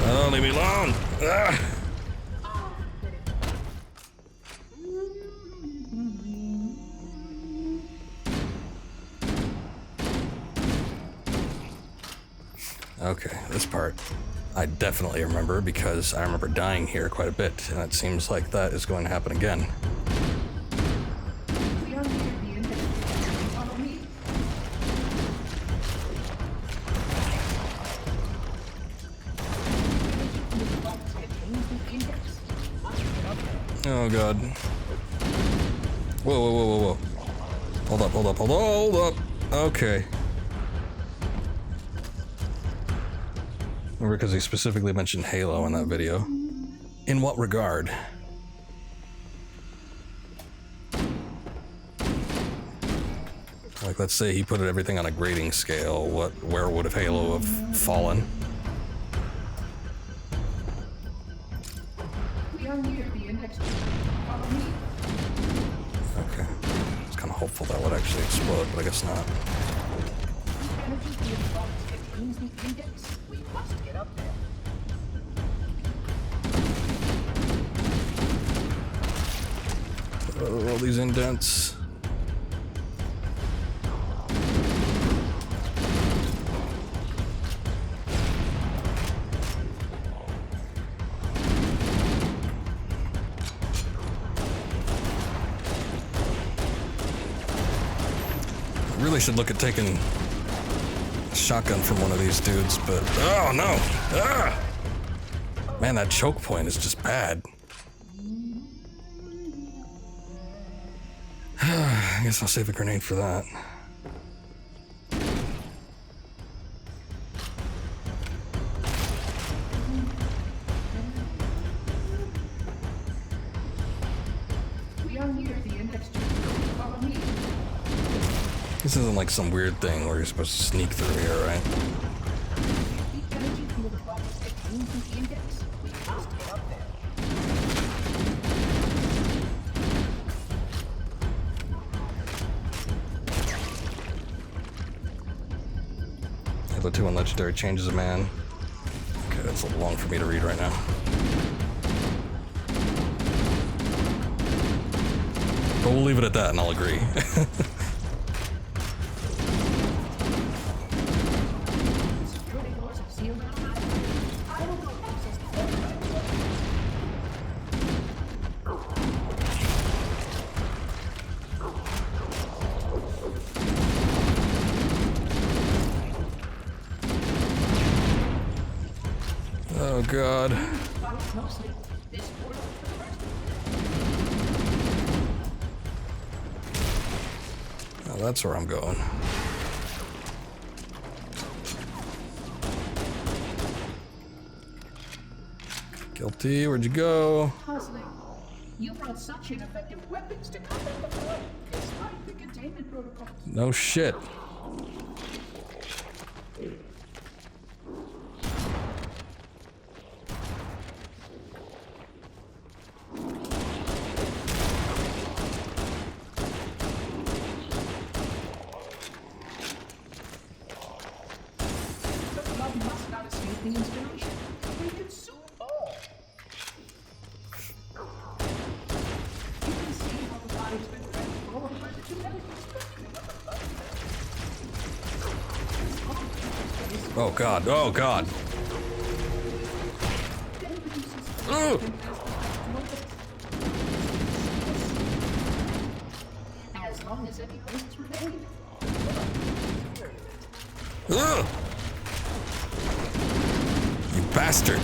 Oh, leave me alone! Ah! Okay, this part I definitely remember because I remember dying here quite a bit, and it seems like that is going to happen again. Oh god. Whoa, whoa, whoa, whoa, whoa. Hold up, hold up, hold up, hold up. Okay. Remember, because he specifically mentioned Halo in that video. In what regard? Like, let's say he put everything on a grading scale. Where would have Halo have fallen? Okay. I was kind of hopeful that would actually explode, but I guess not. All these indents. Really should look at taking a shotgun from one of these dudes, but oh no! Ah! Man, that choke point is just bad. I guess I'll save a grenade for that. This isn't like some weird thing where you're supposed to sneak through here, right? Halo 2 on Legendary changes a man. Okay, that's a little long for me to read right now. But we'll leave it at that and I'll agree. Oh god. that's where I'm going. Guilty, where'd you go? Puzzling. You brought such ineffective weapons to combat the flood, despite the containment protocols. No shit. The flood must not escape the installation. We consume all. You can see how the body's been transformed by the genetic destruction of the flood. Oh god, oh god. Ugh. As long as any wastes remain. Ugh. You bastard.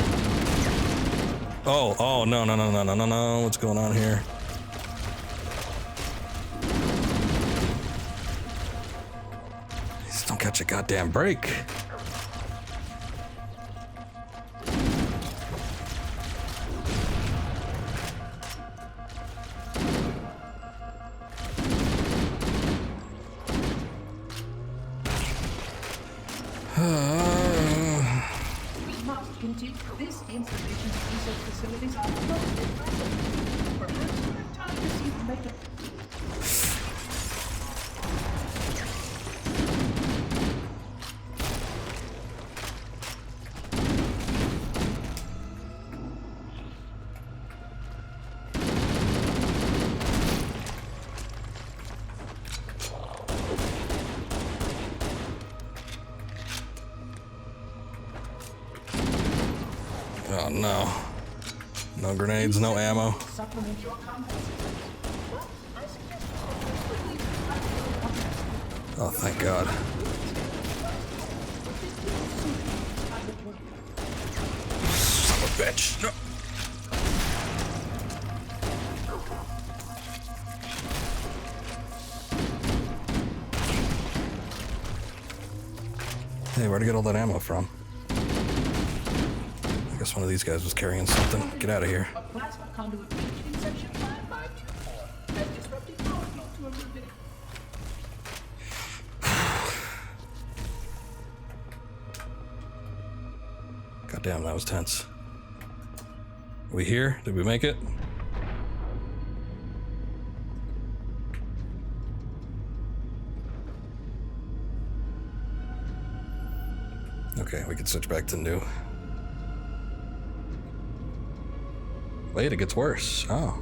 Oh, no. What's going on here? Just don't catch a goddamn break. We must continue. This installation's research facilities are most impressive. Perhaps we're time to see the meta. Oh no. No grenades, no ammo. Supplement your combat systems. But I suggest Oh, thank God. Son of a bitch. No. Hey, where'd I get all that ammo from? I guess one of these guys was carrying something. Get out of here. a plasma conduit breach in section 5524 has disrupted power flow to a rivet. God damn, that was tense. We here? Did we make it? Okay, we can switch back to new. Wait, it gets worse. Oh.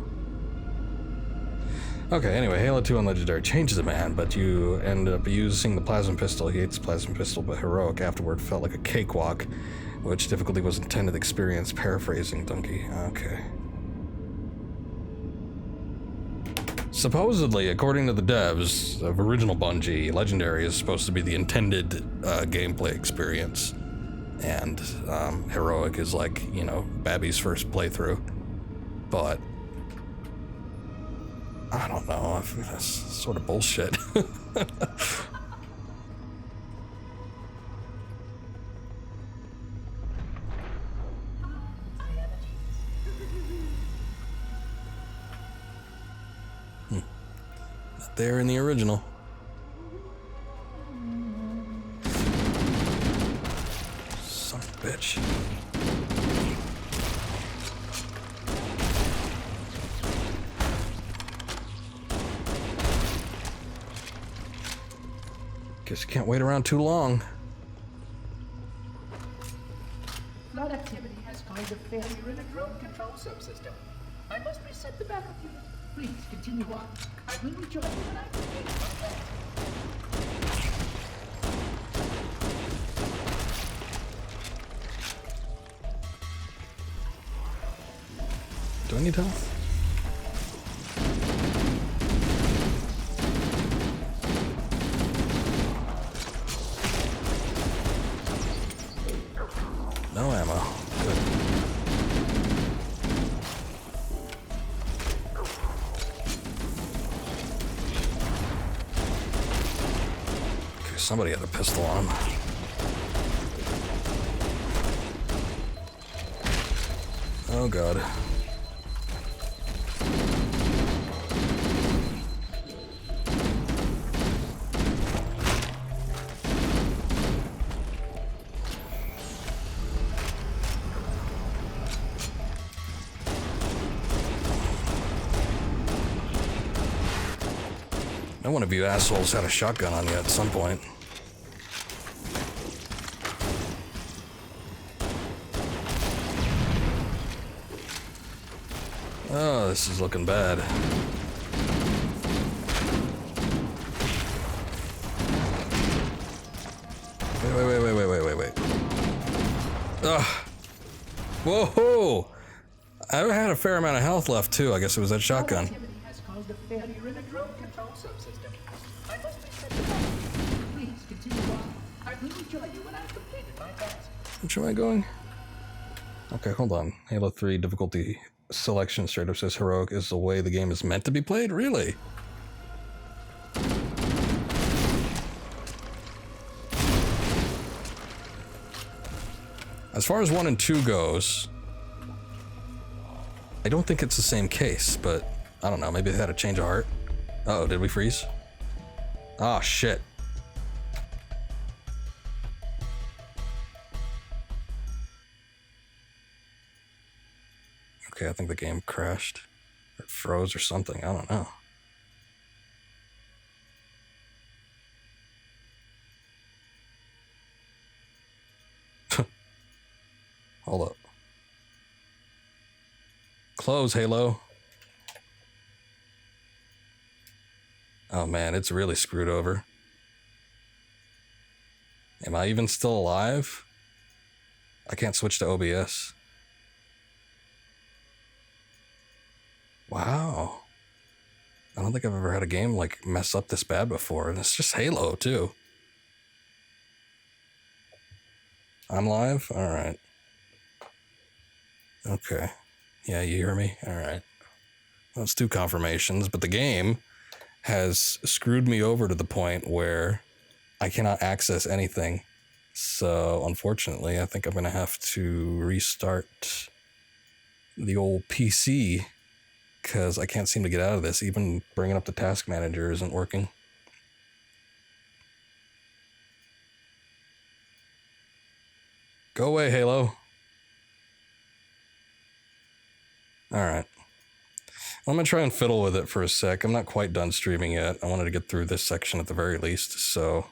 Okay, anyway, Halo 2 on Legendary changes a man, but you end up using the plasma pistol. He hates the plasma pistol, but heroic afterward felt like a cakewalk, which difficulty was intended experience, paraphrasing Donkey. Okay. Supposedly, according to the devs of original Bungie, Legendary is supposed to be the intended gameplay experience. And heroic is like, you know, Babby's first playthrough. But I don't know, I think that's sort of bullshit. Not there in the original. Son of a bitch. Guess you can't wait around too long. Flood activity has caused a failure in a drone control subsystem. I must reset the backup unit. Please continue on. I will rejoin you when I complete my task. Do I need help? No ammo. Good. somebody had a pistol on him. Oh god. No one of you assholes had a shotgun on you at some point. Oh, this is looking bad. Wait. Ugh. Whoa! I had a fair amount of health left too. I guess it was that shotgun. Activity has caused a failure in the drone control subsystem. I must reset the button. Please continue on. I will rejoin you when I've completed my task. Which am I going? Okay, hold on. Halo 3 difficulty selection straight up says heroic is the way the game is meant to be played? Really? As far as 1 and 2 goes, I don't think it's the same case, but I don't know, maybe they had a change of heart. Uh-oh, did we freeze? Oh, shit. Okay, I think the game crashed. Or froze or something, I don't know. Hold up. Close, Halo. Oh man, it's really screwed over. Am I even still alive? I can't switch to OBS. Wow. I don't think I've ever had a game like mess up this bad before, and it's just Halo too. I'm live? Alright. Okay. Yeah, you hear me? Alright. That's 2 confirmations, but the game has screwed me over to the point where I cannot access anything. So, unfortunately, I think I'm gonna have to restart the old PC because I can't seem to get out of this. Even bringing up the task manager isn't working. Go away, Halo. Alright. I'm gonna try and fiddle with it for a sec. I'm not quite done streaming yet. I wanted to get through this section at the very least, so...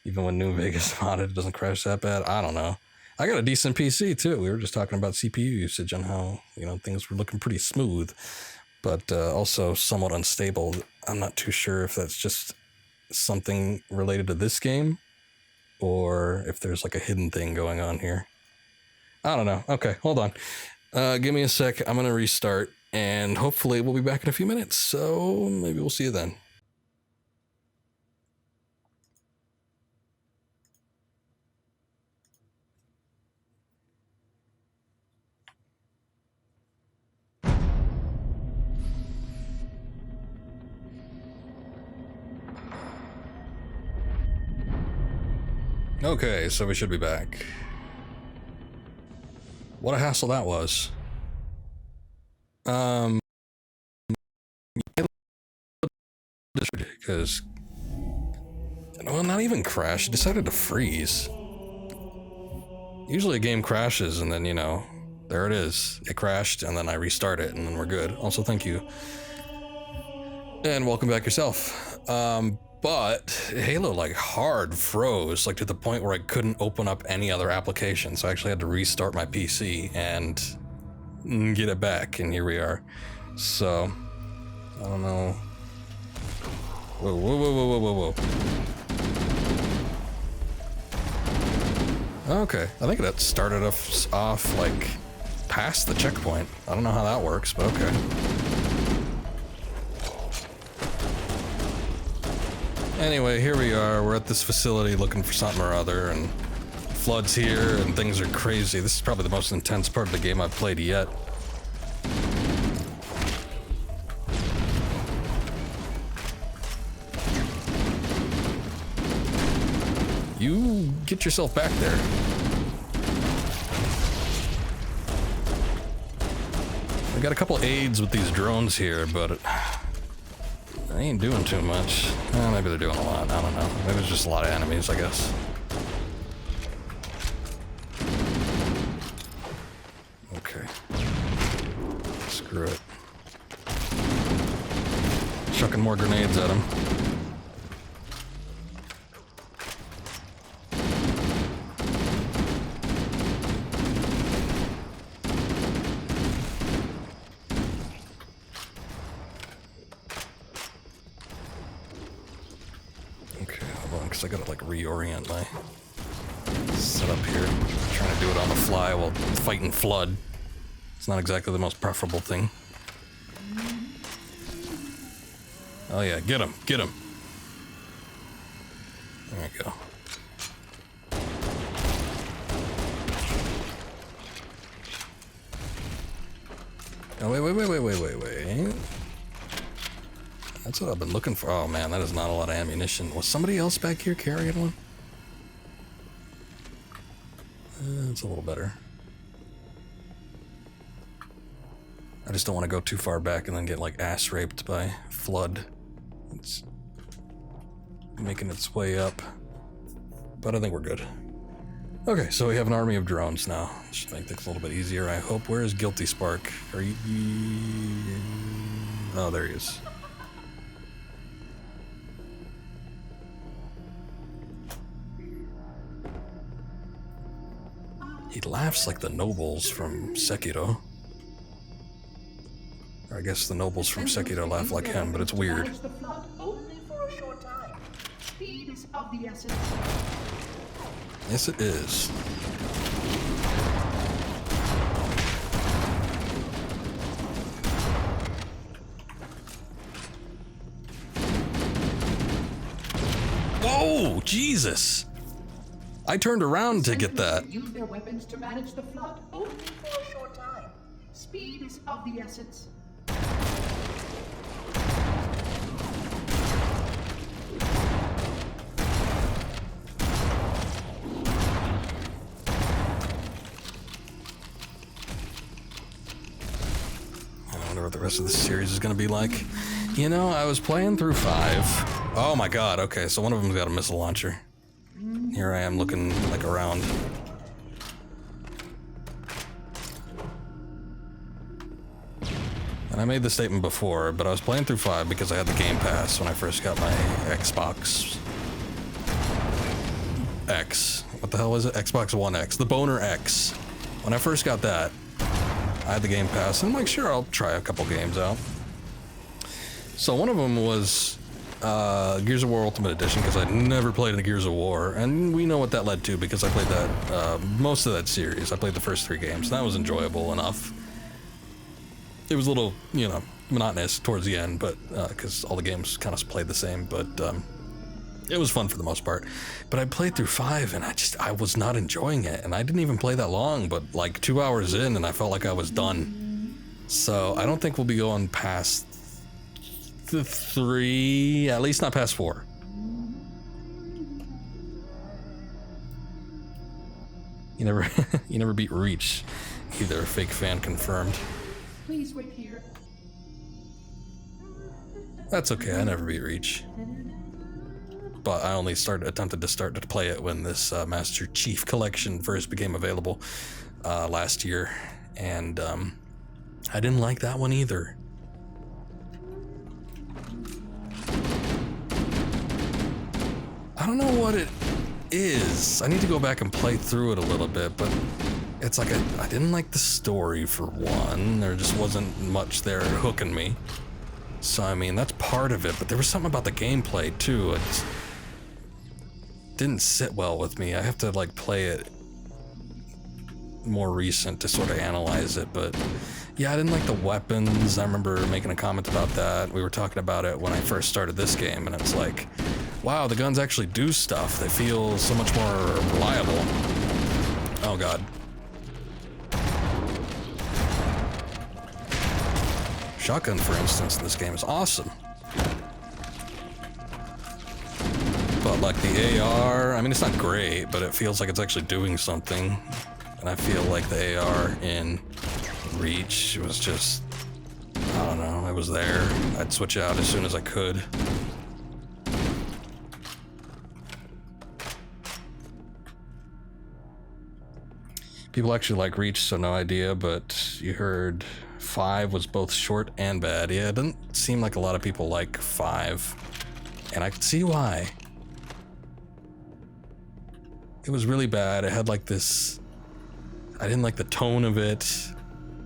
Even when New Vegas modded, it doesn't crash that bad. I don't know. I got a decent PC too. We were just talking about CPU usage and how, you know, things were looking pretty smooth, but also somewhat unstable. I'm not too sure if that's just something related to this game or if there's like a hidden thing going on here. I don't know. Okay, hold on. Give me a sec. I'm going to restart and hopefully we'll be back in a few minutes. So maybe we'll see you then. Okay, so we should be back. What a hassle that was. Because, well, not even crash. It decided to freeze. Usually a game crashes and then, you know, there it is. It crashed and then I restart it and then we're good. Also, thank you. And welcome back yourself. But Halo like hard froze, like to the point where I couldn't open up any other application. So I actually had to restart my PC and get it back, and here we are. So, I don't know. Whoa. Okay, I think that started us off like past the checkpoint. I don't know how that works, but okay. Anyway, here we are. We're at this facility looking for something or other, and flood's here, and things are crazy. This is probably the most intense part of the game I've played yet. get yourself back there. I got a couple aids with these drones here, but they ain't doing too much. Maybe they're doing a lot. I don't know. Maybe there's just a lot of enemies, I guess. Okay. Screw it. Chucking more grenades at him. I gotta like reorient my setup here. I'm trying to do it on the fly while fighting flood. It's not exactly the most preferable thing. Oh yeah, get him, get him. There we go. Oh wait. That's what I've been looking for. Oh man, that is not a lot of ammunition. Was somebody else back here carrying one? It's a little better. I just don't want to go too far back and then get like ass raped by flood. It's making its way up. But I think we're good. Okay, so we have an army of drones now. Should make things a little bit easier, I hope. Where is Guilty Spark? Are you... Oh, there he is. He laughs like the nobles from Sekiro. Or I guess the nobles from Sekiro laugh like him, but it's weird. Yes, it is. Whoa, Jesus! I turned around to get that. Use their weapons to manage the flood only for a short time. Speed is of the essence. I wonder what the rest of this series is going to be like. You know, I was playing through 5. Oh my god, okay, so one of them's got a missile launcher. Here I am looking like around. And I made the statement before, but I was playing through 5 because I had the Game Pass when I first got my Xbox X. What the hell is it? Xbox One X. The Boner X. When I first got that, I had the Game Pass, and I'm like, sure, I'll try a couple games out. So one of them was Gears of War Ultimate Edition, because I'd never played the Gears of War, and we know what that led to because I played that, most of that series. I played the first 3 games, and that was enjoyable enough. It was a little, you know, monotonous towards the end, but, because all the games kind of played the same, but, it was fun for the most part. But I played through 5, and I was not enjoying it, and I didn't even play that long, but like 2 hours in, and I felt like I was done. So I don't think we'll be going past the 3, at least not past 4. You never beat Reach either. Fake fan confirmed. Please wait here. That's okay. I never beat Reach, but I only attempted to play it when this Master Chief Collection first became available last year, and I didn't like that one either. I don't know what it is. I need to go back and play through it a little bit, but it's like I didn't like the story for one. There just wasn't much there hooking me. So, I mean, that's part of it, but there was something about the gameplay, too. It didn't sit well with me. I have to, like, play it more recent to sort of analyze it, but yeah, I didn't like the weapons. I remember making a comment about that. We were talking about it when I first started this game, and it's like, wow, the guns actually do stuff. They feel so much more reliable. Oh, God. Shotgun, for instance, in this game is awesome. But but like the AR, I mean, it's not great, but it feels like it's actually doing something. And I feel like the AR in Reach was just, I don't know, it was there. I'd switch out as soon as I could. People actually like Reach, so no idea, but you heard 5 was both short and bad. Yeah, it doesn't seem like a lot of people like 5, and I can see why. It was really bad. It had like this, I didn't like the tone of it.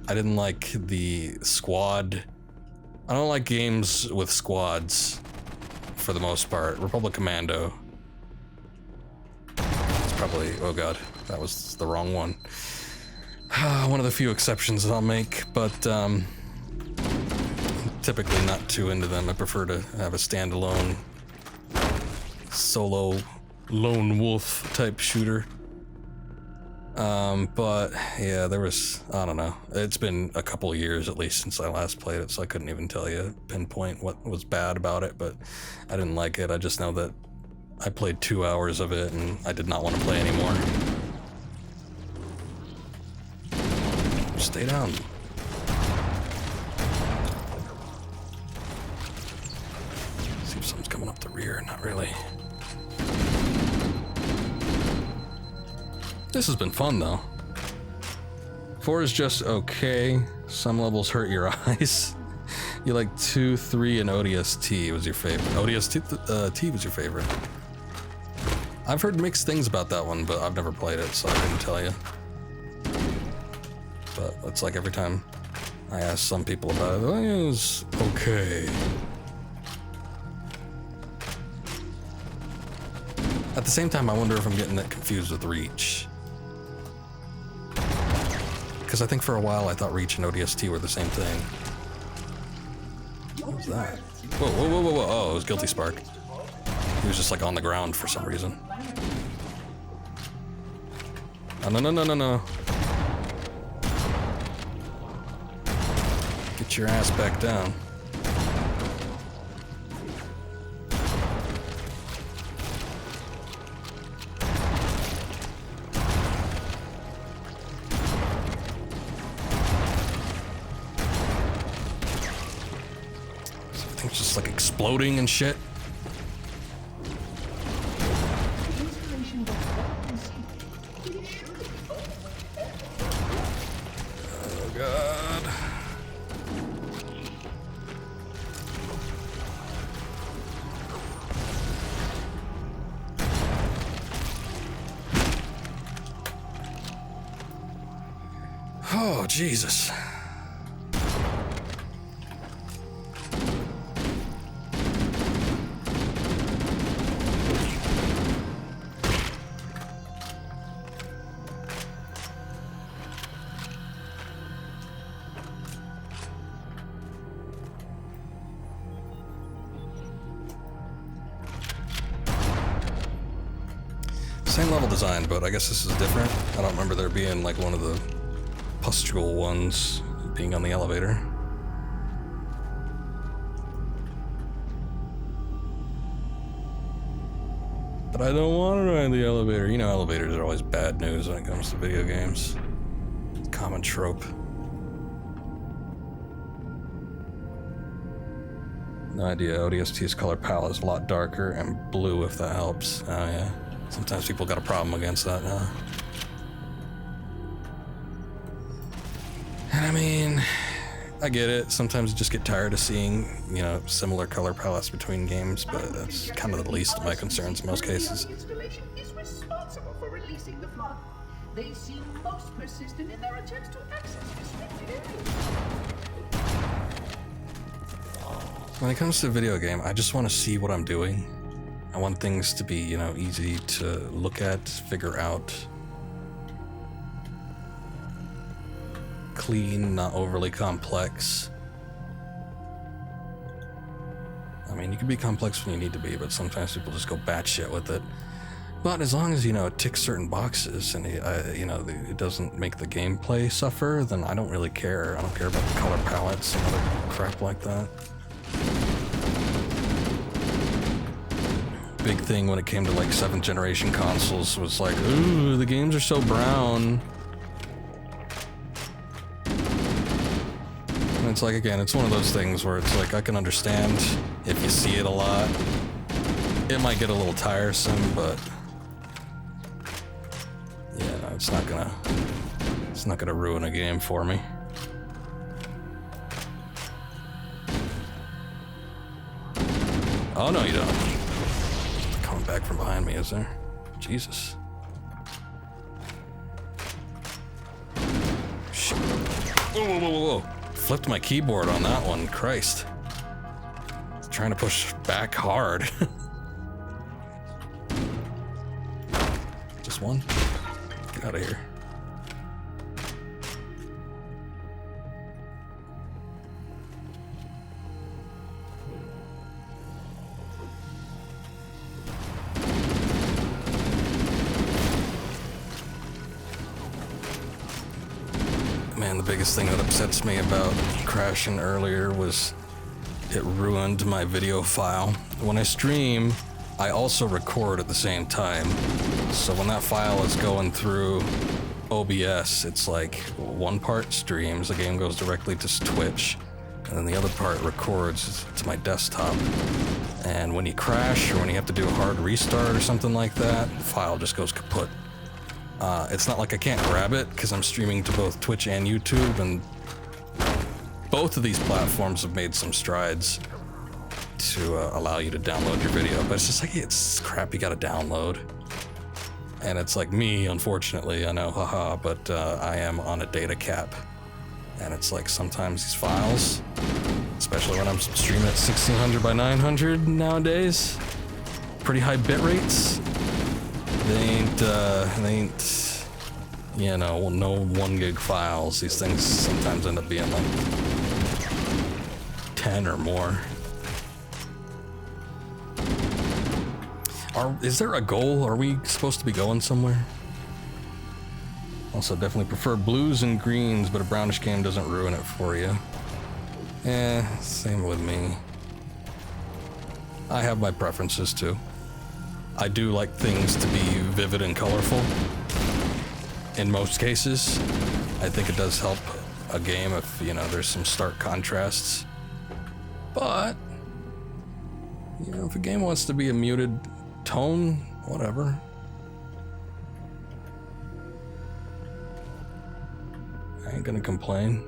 I didn't like the squad. I don't like games with squads for the most part. Republic Commando. It's probably, oh god, that was the wrong one. One of the few exceptions that I'll make, but typically not too into them. I prefer to have a standalone, solo, lone wolf type shooter. But yeah, there was, I don't know. It's been a couple of years at least since I last played it, so I couldn't even tell you, pinpoint what was bad about it, but I didn't like it. I just know that I played 2 hours of it and I did not want to play anymore. Stay down. See if something's coming up the rear. Not really. This has been fun though. 4 is just okay. Some levels hurt your eyes. You like 2, 3, and ODST was your favorite. ODST was your favorite. I've heard mixed things about that one, but I've never played it, so I couldn't tell you. But it's like every time I ask some people about it, it was okay. At the same time, I wonder if I'm getting it confused with Reach. Because I think for a while I thought Reach and ODST were the same thing. What was that? Whoa, whoa, whoa, whoa, whoa. Oh, it was Guilty Spark. He was just like on the ground for some reason. Oh, no, no, no, no, no. Get your ass back down. Everything's just like exploding and shit. Oh god. Oh, Jesus. Same level design, but I guess this is different. I don't remember there being like one of the pustule ones being on the elevator. But I don't want to ride the elevator. You know, elevators are always bad news when it comes to video games. Common trope. No idea. ODST's color palette is a lot darker and blue if that helps. Oh yeah. Sometimes people got a problem against that now. And I mean, I get it. Sometimes you just get tired of seeing, you know, similar color palettes between games, but that's kind of the least of my concerns in most cases. Installation is responsible for releasing the flood. They seem most persistent in their attempts to access restricted areas. When it comes to a video game, I just want to see what I'm doing. I want things to be, you know, easy to look at, figure out. Clean, not overly complex. I mean, you can be complex when you need to be, but sometimes people just go batshit with it. But as long as, you know, it ticks certain boxes and, you know, it doesn't make the gameplay suffer, then I don't really care. I don't care about the color palettes and other crap like that. big thing when it came to like 7th generation consoles was like, ooh, the games are so brown. And it's like, again, it's one of those things where it's like, I can understand if you see it a lot. It might get a little tiresome, but yeah, no, it's not gonna ruin a game for me. Oh no, you don't. Coming back from behind me, is there? Jesus. Shit. Whoa, whoa, whoa, whoa, whoa. Flipped my keyboard on that one, Christ. Trying to push back hard. Just one? Get out of here. Man, the biggest thing that upsets me about crashing earlier was it ruined my video file. When I stream, I also record at the same time. So when that file is going through OBS, it's like one part streams, the game goes directly to Twitch, and then the other part records to my desktop. And when you crash or when you have to do a hard restart or something like that, the file just goes kaput. It's not like I can't grab it because I'm streaming to both Twitch and YouTube, and both of these platforms have made some strides to allow you to download your video, but it's just like, it's crap you gotta download. And it's like me, unfortunately, I know, haha, but I am on a data cap. And it's like sometimes these files, especially when I'm streaming at 1600 by 900 nowadays, pretty high bit rates. They ain't, you know, no 1 gig files. These things sometimes end up being like 10 or more. Is there a goal? Are we supposed to be going somewhere? Also, definitely prefer blues and greens, but a brownish game doesn't ruin it for you. Same with me. I have my preferences too. I do like things to be vivid and colorful. In most cases, I think it does help a game if, you know, there's some stark contrasts. But, you know, if a game wants to be a muted tone, whatever. I ain't gonna complain.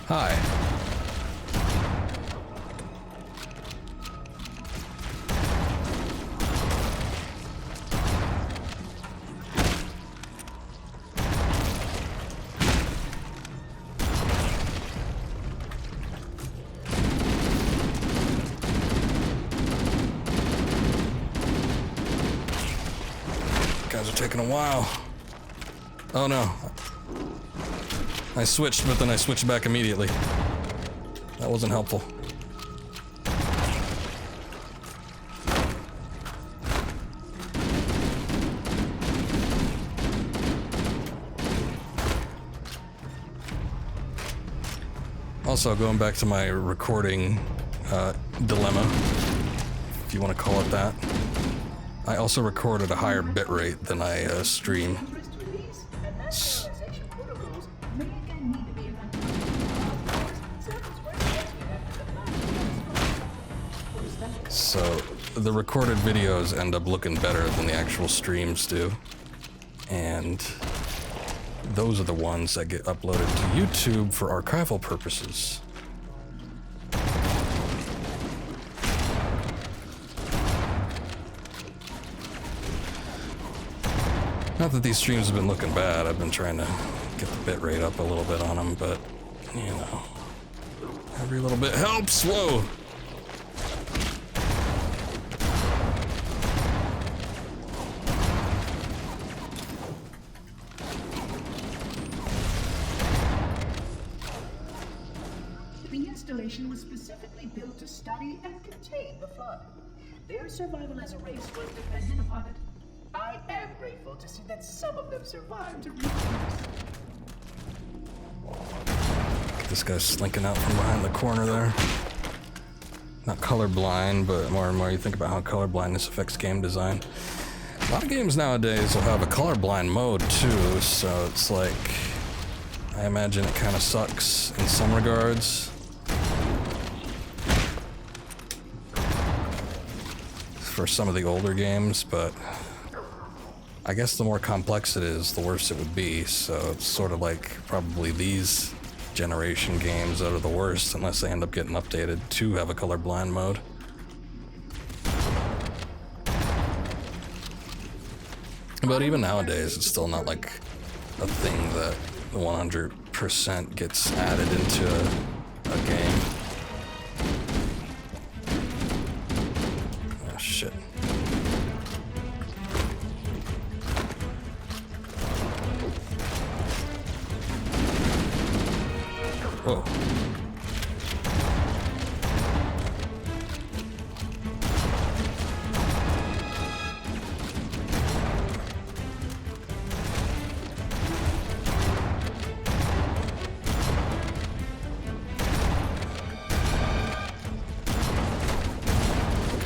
Hi. Guys are taking a while. Oh no. I switched, but then I switched back immediately. That wasn't helpful. Also, going back to my recording dilemma, if you want to call it that, I also record at a higher bitrate than I stream. So the recorded videos end up looking better than the actual streams do. And those are the ones that get uploaded to YouTube for archival purposes. Not that these streams have been looking bad, I've been trying to get the bitrate up a little bit on them, but, you know, every little bit helps. Whoa! The installation was specifically built to study and contain the flood. Their survival as a race was dependent upon it. I am grateful to see that some of them survived to reach this. This guy's slinking out from behind the corner there. Not colorblind, but more and more you think about how colorblindness affects game design. A lot of games nowadays will have a colorblind mode too, so it's like, I imagine it kind of sucks in some regards. For some of the older games, but I guess the more complex it is, the worse it would be, so it's sort of like probably these generation games that are the worst unless they end up getting updated to have a colorblind mode. But even nowadays, it's still not like a thing that 100% gets added into a game. Oh shit. Whoa.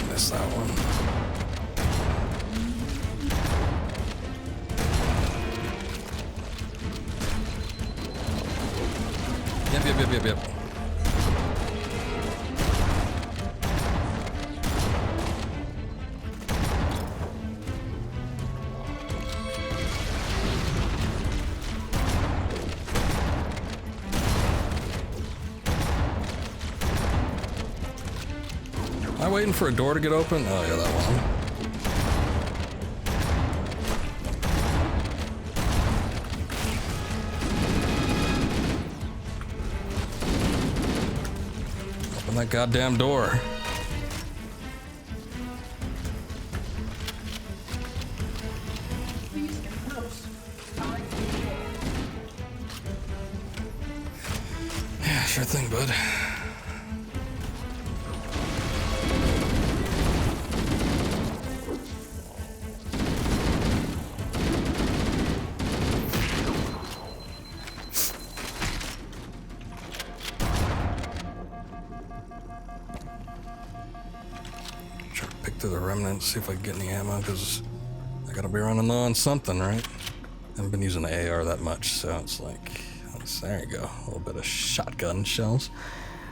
Missed that one. Yep. Am I waiting for a door to get open? Oh yeah, that one. That goddamn door. Please get close. Yeah, sure thing, bud. Through the remnants, see if I can get any ammo, because I gotta be running low on something, right? I haven't been using the AR that much, so it's like, there you go, a little bit of shotgun shells.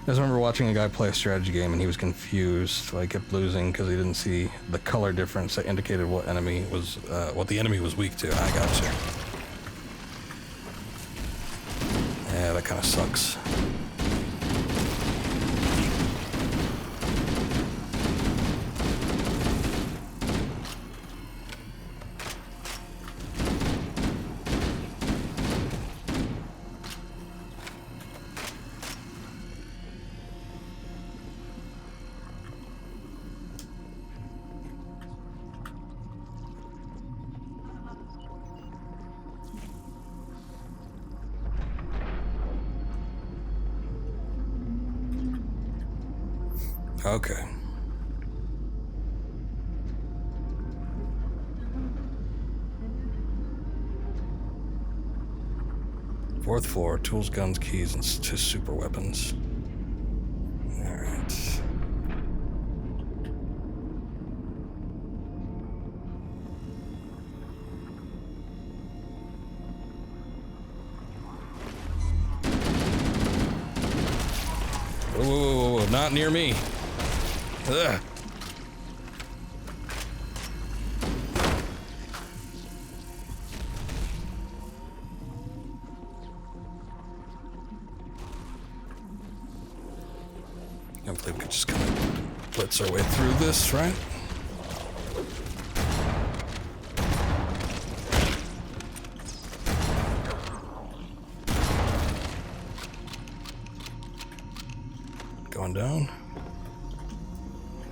I just remember watching a guy play a strategy game and he was confused. Like, he kept losing because he didn't see the color difference that indicated what enemy was, what the enemy was weak to. I got you. Yeah, that kind of sucks. Okay. Fourth floor, tools, guns, keys, and two super weapons. Alright. Whoa, not near me. Ugh. Hopefully we could just kind of blitz our way through this, right? Going down?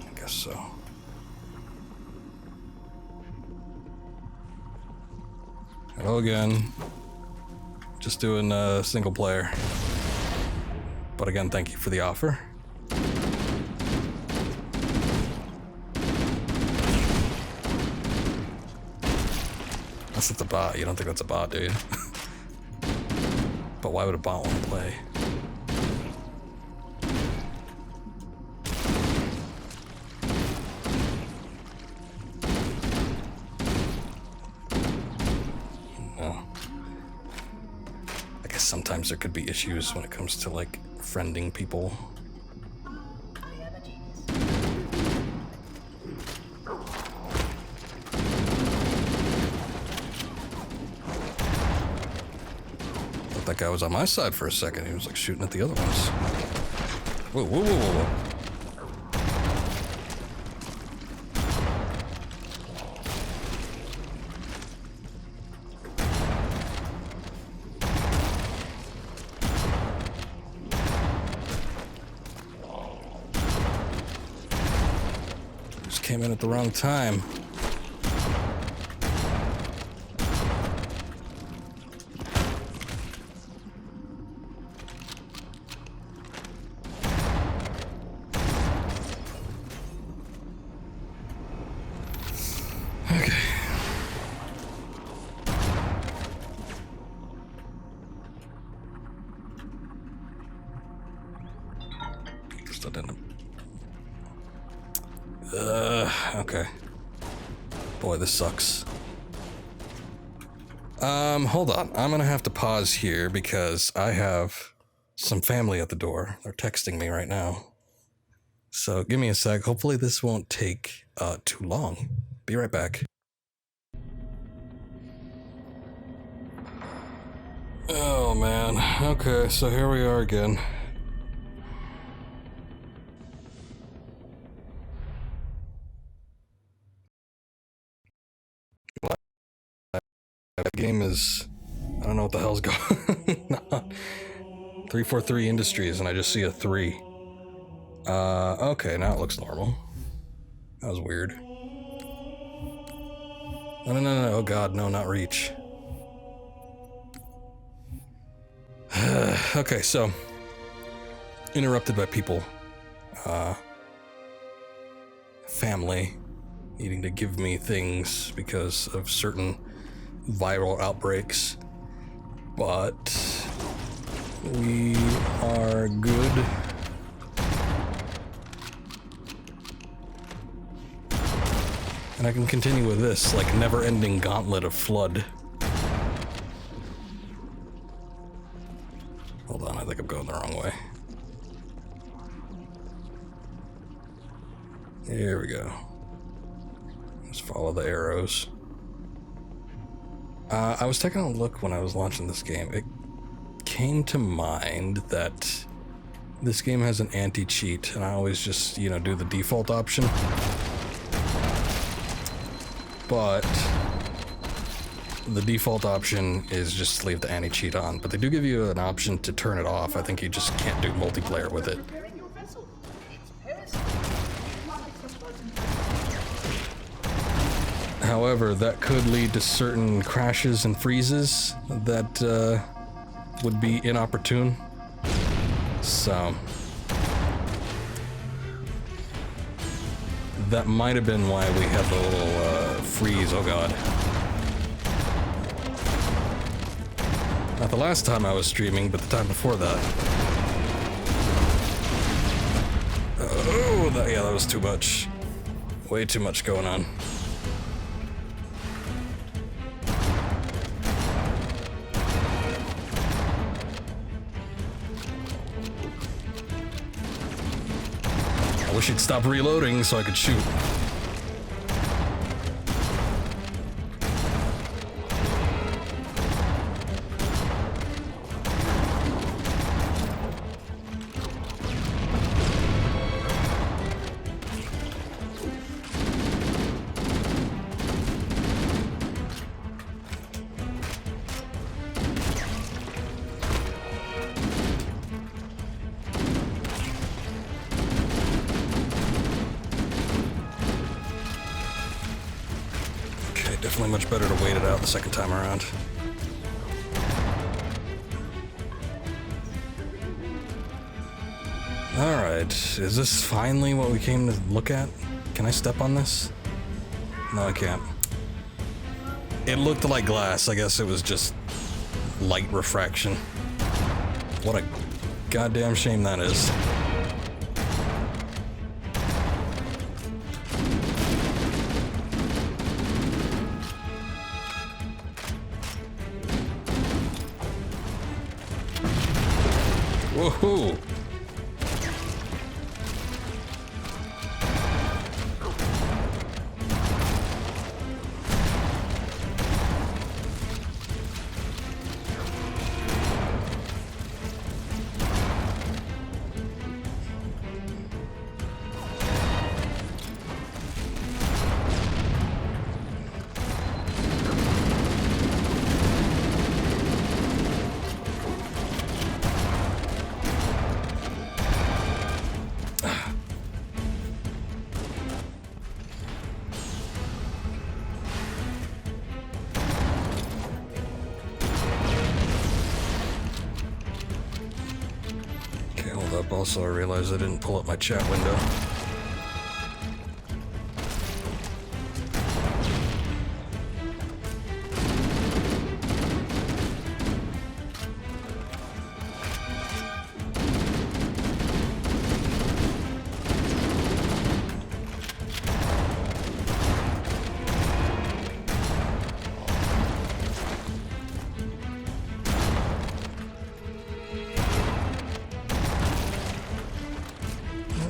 I guess so. Hello again. Just doing a single player. But again, thank you for the offer. That's not the bot. You don't think that's a bot, dude? But why would a bot want to play? well, I guess sometimes there could be issues when it comes to, like, friending people. Thought that guy was on my side for a second. He was, like, shooting at the other ones. Whoa, whoa, whoa, whoa, whoa. Came in at the wrong time. Okay. Still didn't. Okay. Boy, this sucks. Hold on. I'm gonna have to pause here because I have some family at the door. They're texting me right now. So give me a sec. Hopefully this won't take too long. Be right back. Oh man. Okay, so here we are again. That game is, I don't know what the hell's going on. 343 Industries, and I just see a 3. Okay, now it looks normal. That was weird. No, oh god, no, not reach. Okay, so, interrupted by people. Family needing to give me things because of certain viral outbreaks, but we are good. And I can continue with this, like, never-ending gauntlet of flood. Hold on, I think I'm going the wrong way. Here we go. Just follow the arrows. I was taking a look when I was launching this game. It came to mind that this game has an anti-cheat, and I always just, you know, do the default option. But the default option is just leave the anti-cheat on, but they do give you an option to turn it off. I think you just can't do multiplayer with it. However, that could lead to certain crashes and freezes that would be inopportune. So that might have been why we had the little freeze. Oh god. Not the last time I was streaming, but the time before that. Oh, yeah, that was too much. Way too much going on. I wish he'd stop reloading so I could shoot. Definitely much better to wait it out the second time around. Alright, is this finally what we came to look at? Can I step on this? No, I can't. It looked like glass. I guess it was just light refraction. What a goddamn shame that is. Woohoo! Also, I realized I didn't pull up my chat window.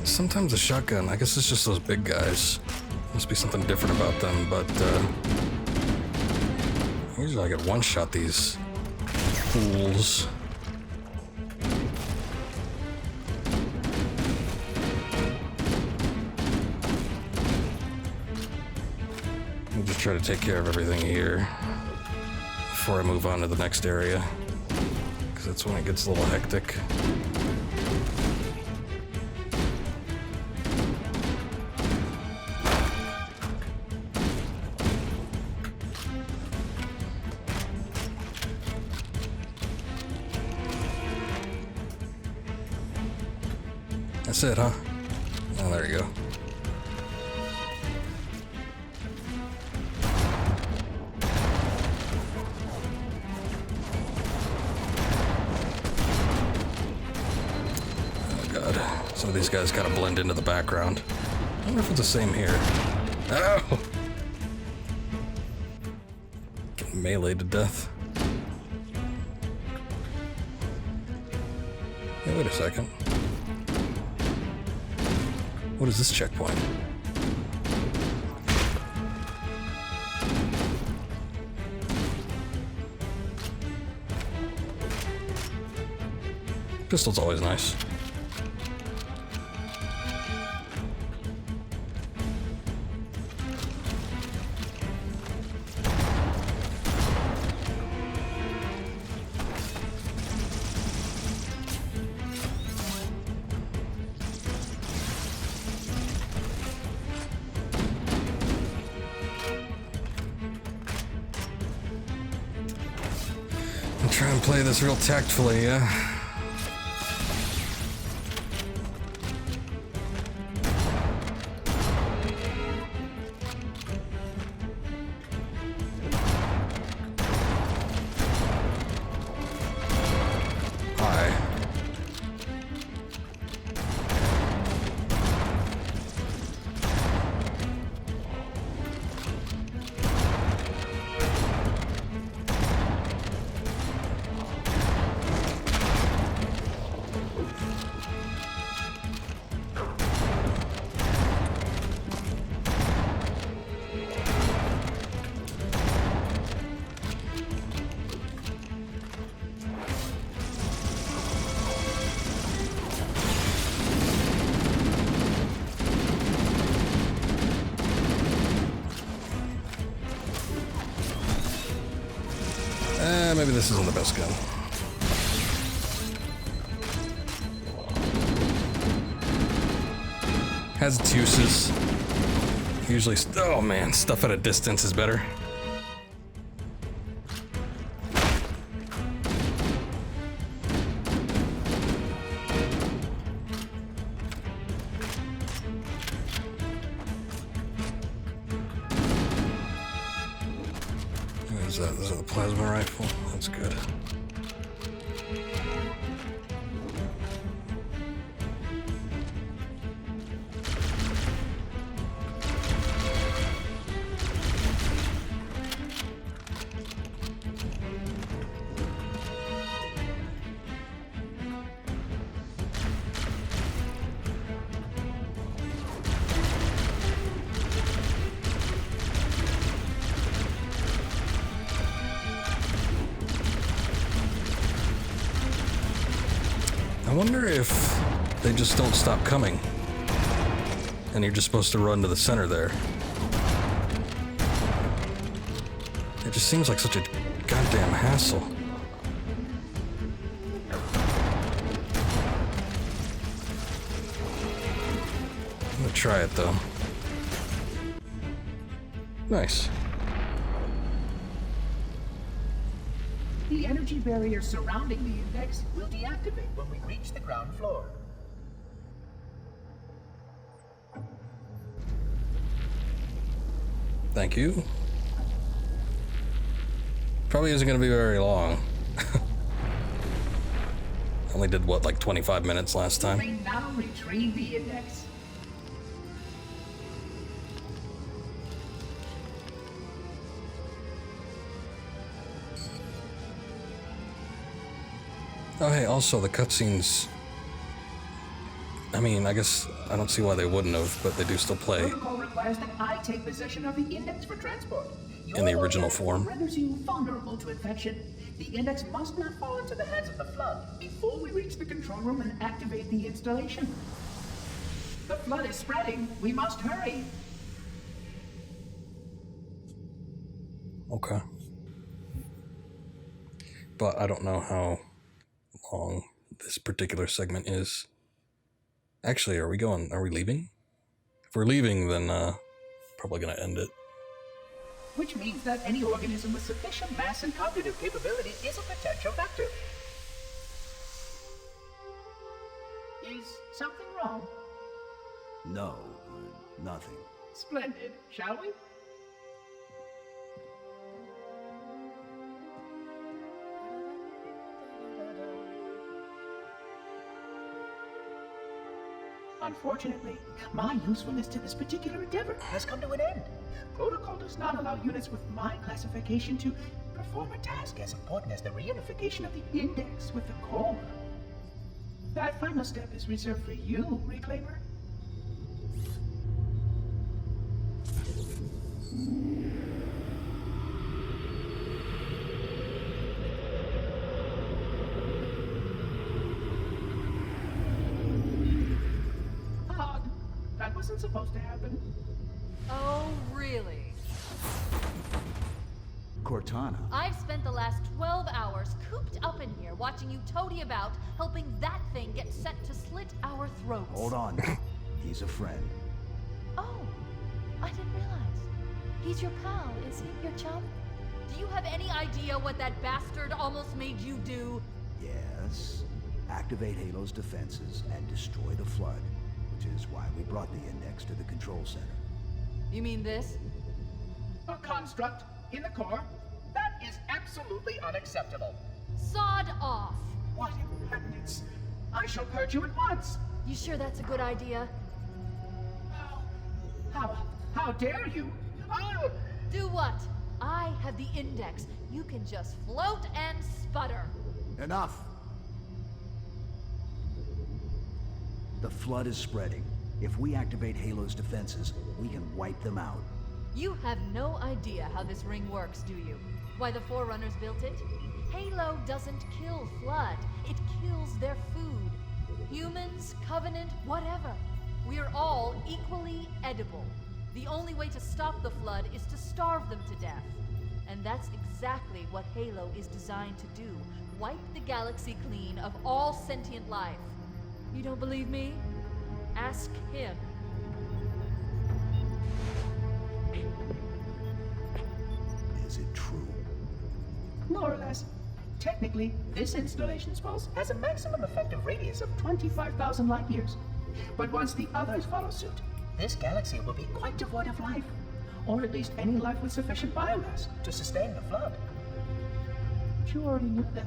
Sometimes a shotgun, I guess it's just those big guys. Must be something different about them, but usually I get one-shot these fools. I'll just try to take care of everything here before I move on to the next area, because that's when it gets a little hectic. That's it, huh? Oh, there you go. Oh god, some of these guys kind of blend into the background. I wonder if it's the same here. Ow! Getting meleeed to death. Hey, wait a second. What is this checkpoint? Pistol's always nice. Try and play this real tactfully, yeah? Hi. Maybe this isn't the best gun. Has its uses. Usually, oh man, stuff at a distance is better. What is that? This is a plasma rifle. That's good. I wonder if they just don't stop coming. And you're just supposed to run to the center there. It just seems like such a goddamn hassle. I'm gonna try it though. Nice. The energy barrier surrounding the index will deactivate when we reach the ground floor. Thank you. Probably isn't gonna be very long. Only did what, like 25 minutes last time? We now retrieve the index. Oh hey, also the cutscenes. I mean, I guess I don't see why they wouldn't have, but they do still play Protocol requires that I take possession of the index for transport. in the original form. Renders you vulnerable to infection. The index must not fall into the hands of the Flood before we reach the control room and activate the installation. The Flood is spreading. We must hurry. Okay. But I don't know how long this particular segment is. Actually, are we leaving? If we're leaving, then probably gonna end it. Which means that any organism with sufficient mass and cognitive capability is a potential vector. Is something wrong? No, nothing. Splendid, shall we? Unfortunately, my usefulness to this particular endeavor has come to an end. Protocol does not allow units with my classification to perform a task as important as the reunification of the index with the core. That final step is reserved for you, Reclaimer. That wasn't supposed to happen. Oh, really? Cortana. I've spent the last 12 hours cooped up in here watching you toady about, helping that thing get set to slit our throats. Hold on. He's a friend. Oh, I didn't realize. He's your pal, is he? Your chum? Do you have any idea what that bastard almost made you do? Yes. Activate Halo's defenses and destroy the Flood. Which is why we brought the index to the control center. You mean this? A construct in the core? That is absolutely unacceptable. Sod off! What impertinence! I shall purge you at once! You sure that's a good idea? How dare you? Oh! Do what? I have the index. You can just float and sputter. Enough! The Flood is spreading. If we activate Halo's defenses, we can wipe them out. You have no idea how this ring works, do you? Why the Forerunners built it? Halo doesn't kill Flood. It kills their food. Humans, Covenant, whatever. We're all equally edible. The only way to stop the Flood is to starve them to death. And that's exactly what Halo is designed to do. Wipe the galaxy clean of all sentient life. You don't believe me? Ask him. Is it true? More or less. Technically, this installation's pulse has a maximum effective radius of 25,000 light years. But once the others follow suit, this galaxy will be quite devoid of life. Or at least any life with sufficient biomass to sustain the Flood. But you already knew that.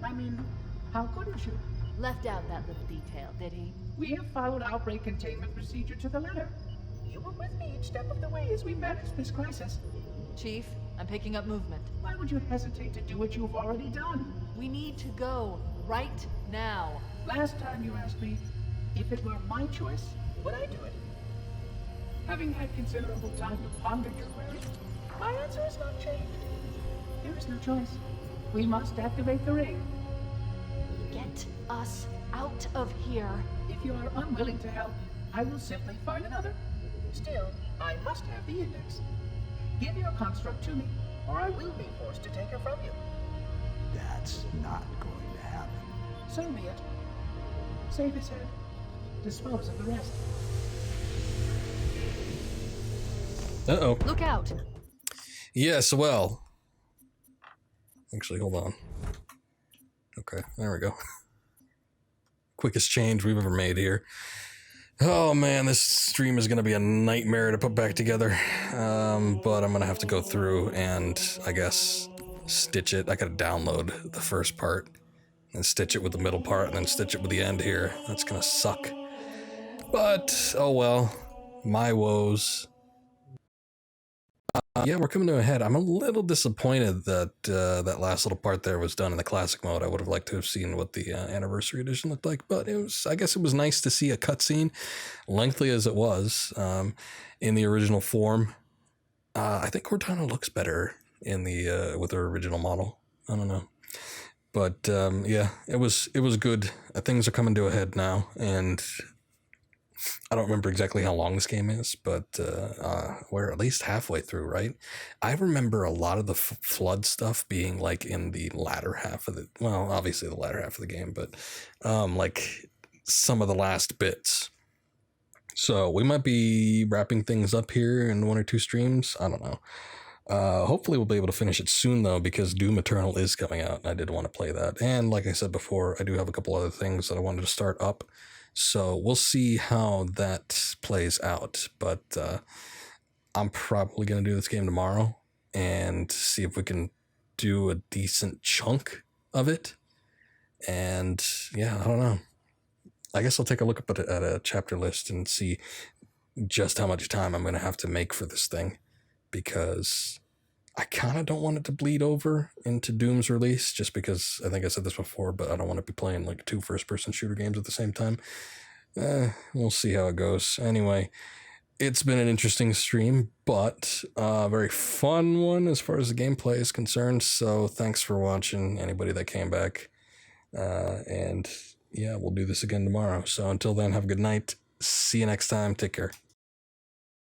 I mean, how couldn't you? Left out that little detail, did he? We have followed outbreak containment procedure to the letter. You were with me each step of the way as we managed this crisis. Chief, I'm picking up movement. Why would you hesitate to do what you've already done? We need to go right now. Last time you asked me, if it were my choice, would I do it? Having had considerable time to ponder your query, my answer has not changed. There is no choice. We must activate the ring. Get Get us out of here. If you are unwilling to help, I will simply find another. Still, I must have the index. Give your construct to me, or I will be forced to take her from you. That's not going to happen. So be it. Save his head. Dispose of the rest. Uh-oh. Look out. Yes, well. Actually, hold on. Okay, there we go. Quickest change we've ever made here. Oh man, this stream is going to be a nightmare to put back together. But I'm going to have to go through and, I guess, stitch it. I got to download the first part and stitch it with the middle part and then stitch it with the end here. That's going to suck. But, oh well. My woes. Yeah, we're coming to a head. I'm a little disappointed that that last little part there was done in the classic mode. I would have liked to have seen what the anniversary edition looked like, but it was. I guess it was nice to see a cutscene, lengthy as it was, in the original form. I think Cortana looks better in the with her original model. I don't know, but yeah, it was good. Things are coming to a head now, and I don't remember exactly how long this game is, but we're at least halfway through, right? I remember a lot of the flood stuff being like in the latter half of the, well, obviously the latter half of the game, but like some of the last bits. So we might be wrapping things up here in 1 or 2 streams. I don't know. Hopefully we'll be able to finish it soon though, because Doom Eternal is coming out and I did want to play that. And like I said before, I do have a couple other things that I wanted to start up. So we'll see how that plays out, but I'm probably going to do this game tomorrow and see if we can do a decent chunk of it. And yeah, I don't know. I guess I'll take a look up at a chapter list and see just how much time I'm going to have to make for this thing, because I kind of don't want it to bleed over into Doom's release, just because I think I said this before, but I don't want to be playing like 2 first-person shooter games at the same time. We'll see how it goes. Anyway, it's been an interesting stream, but a very fun one as far as the gameplay is concerned. So thanks for watching, anybody that came back. And yeah, we'll do this again tomorrow. So until then, have a good night. See you next time. Take care.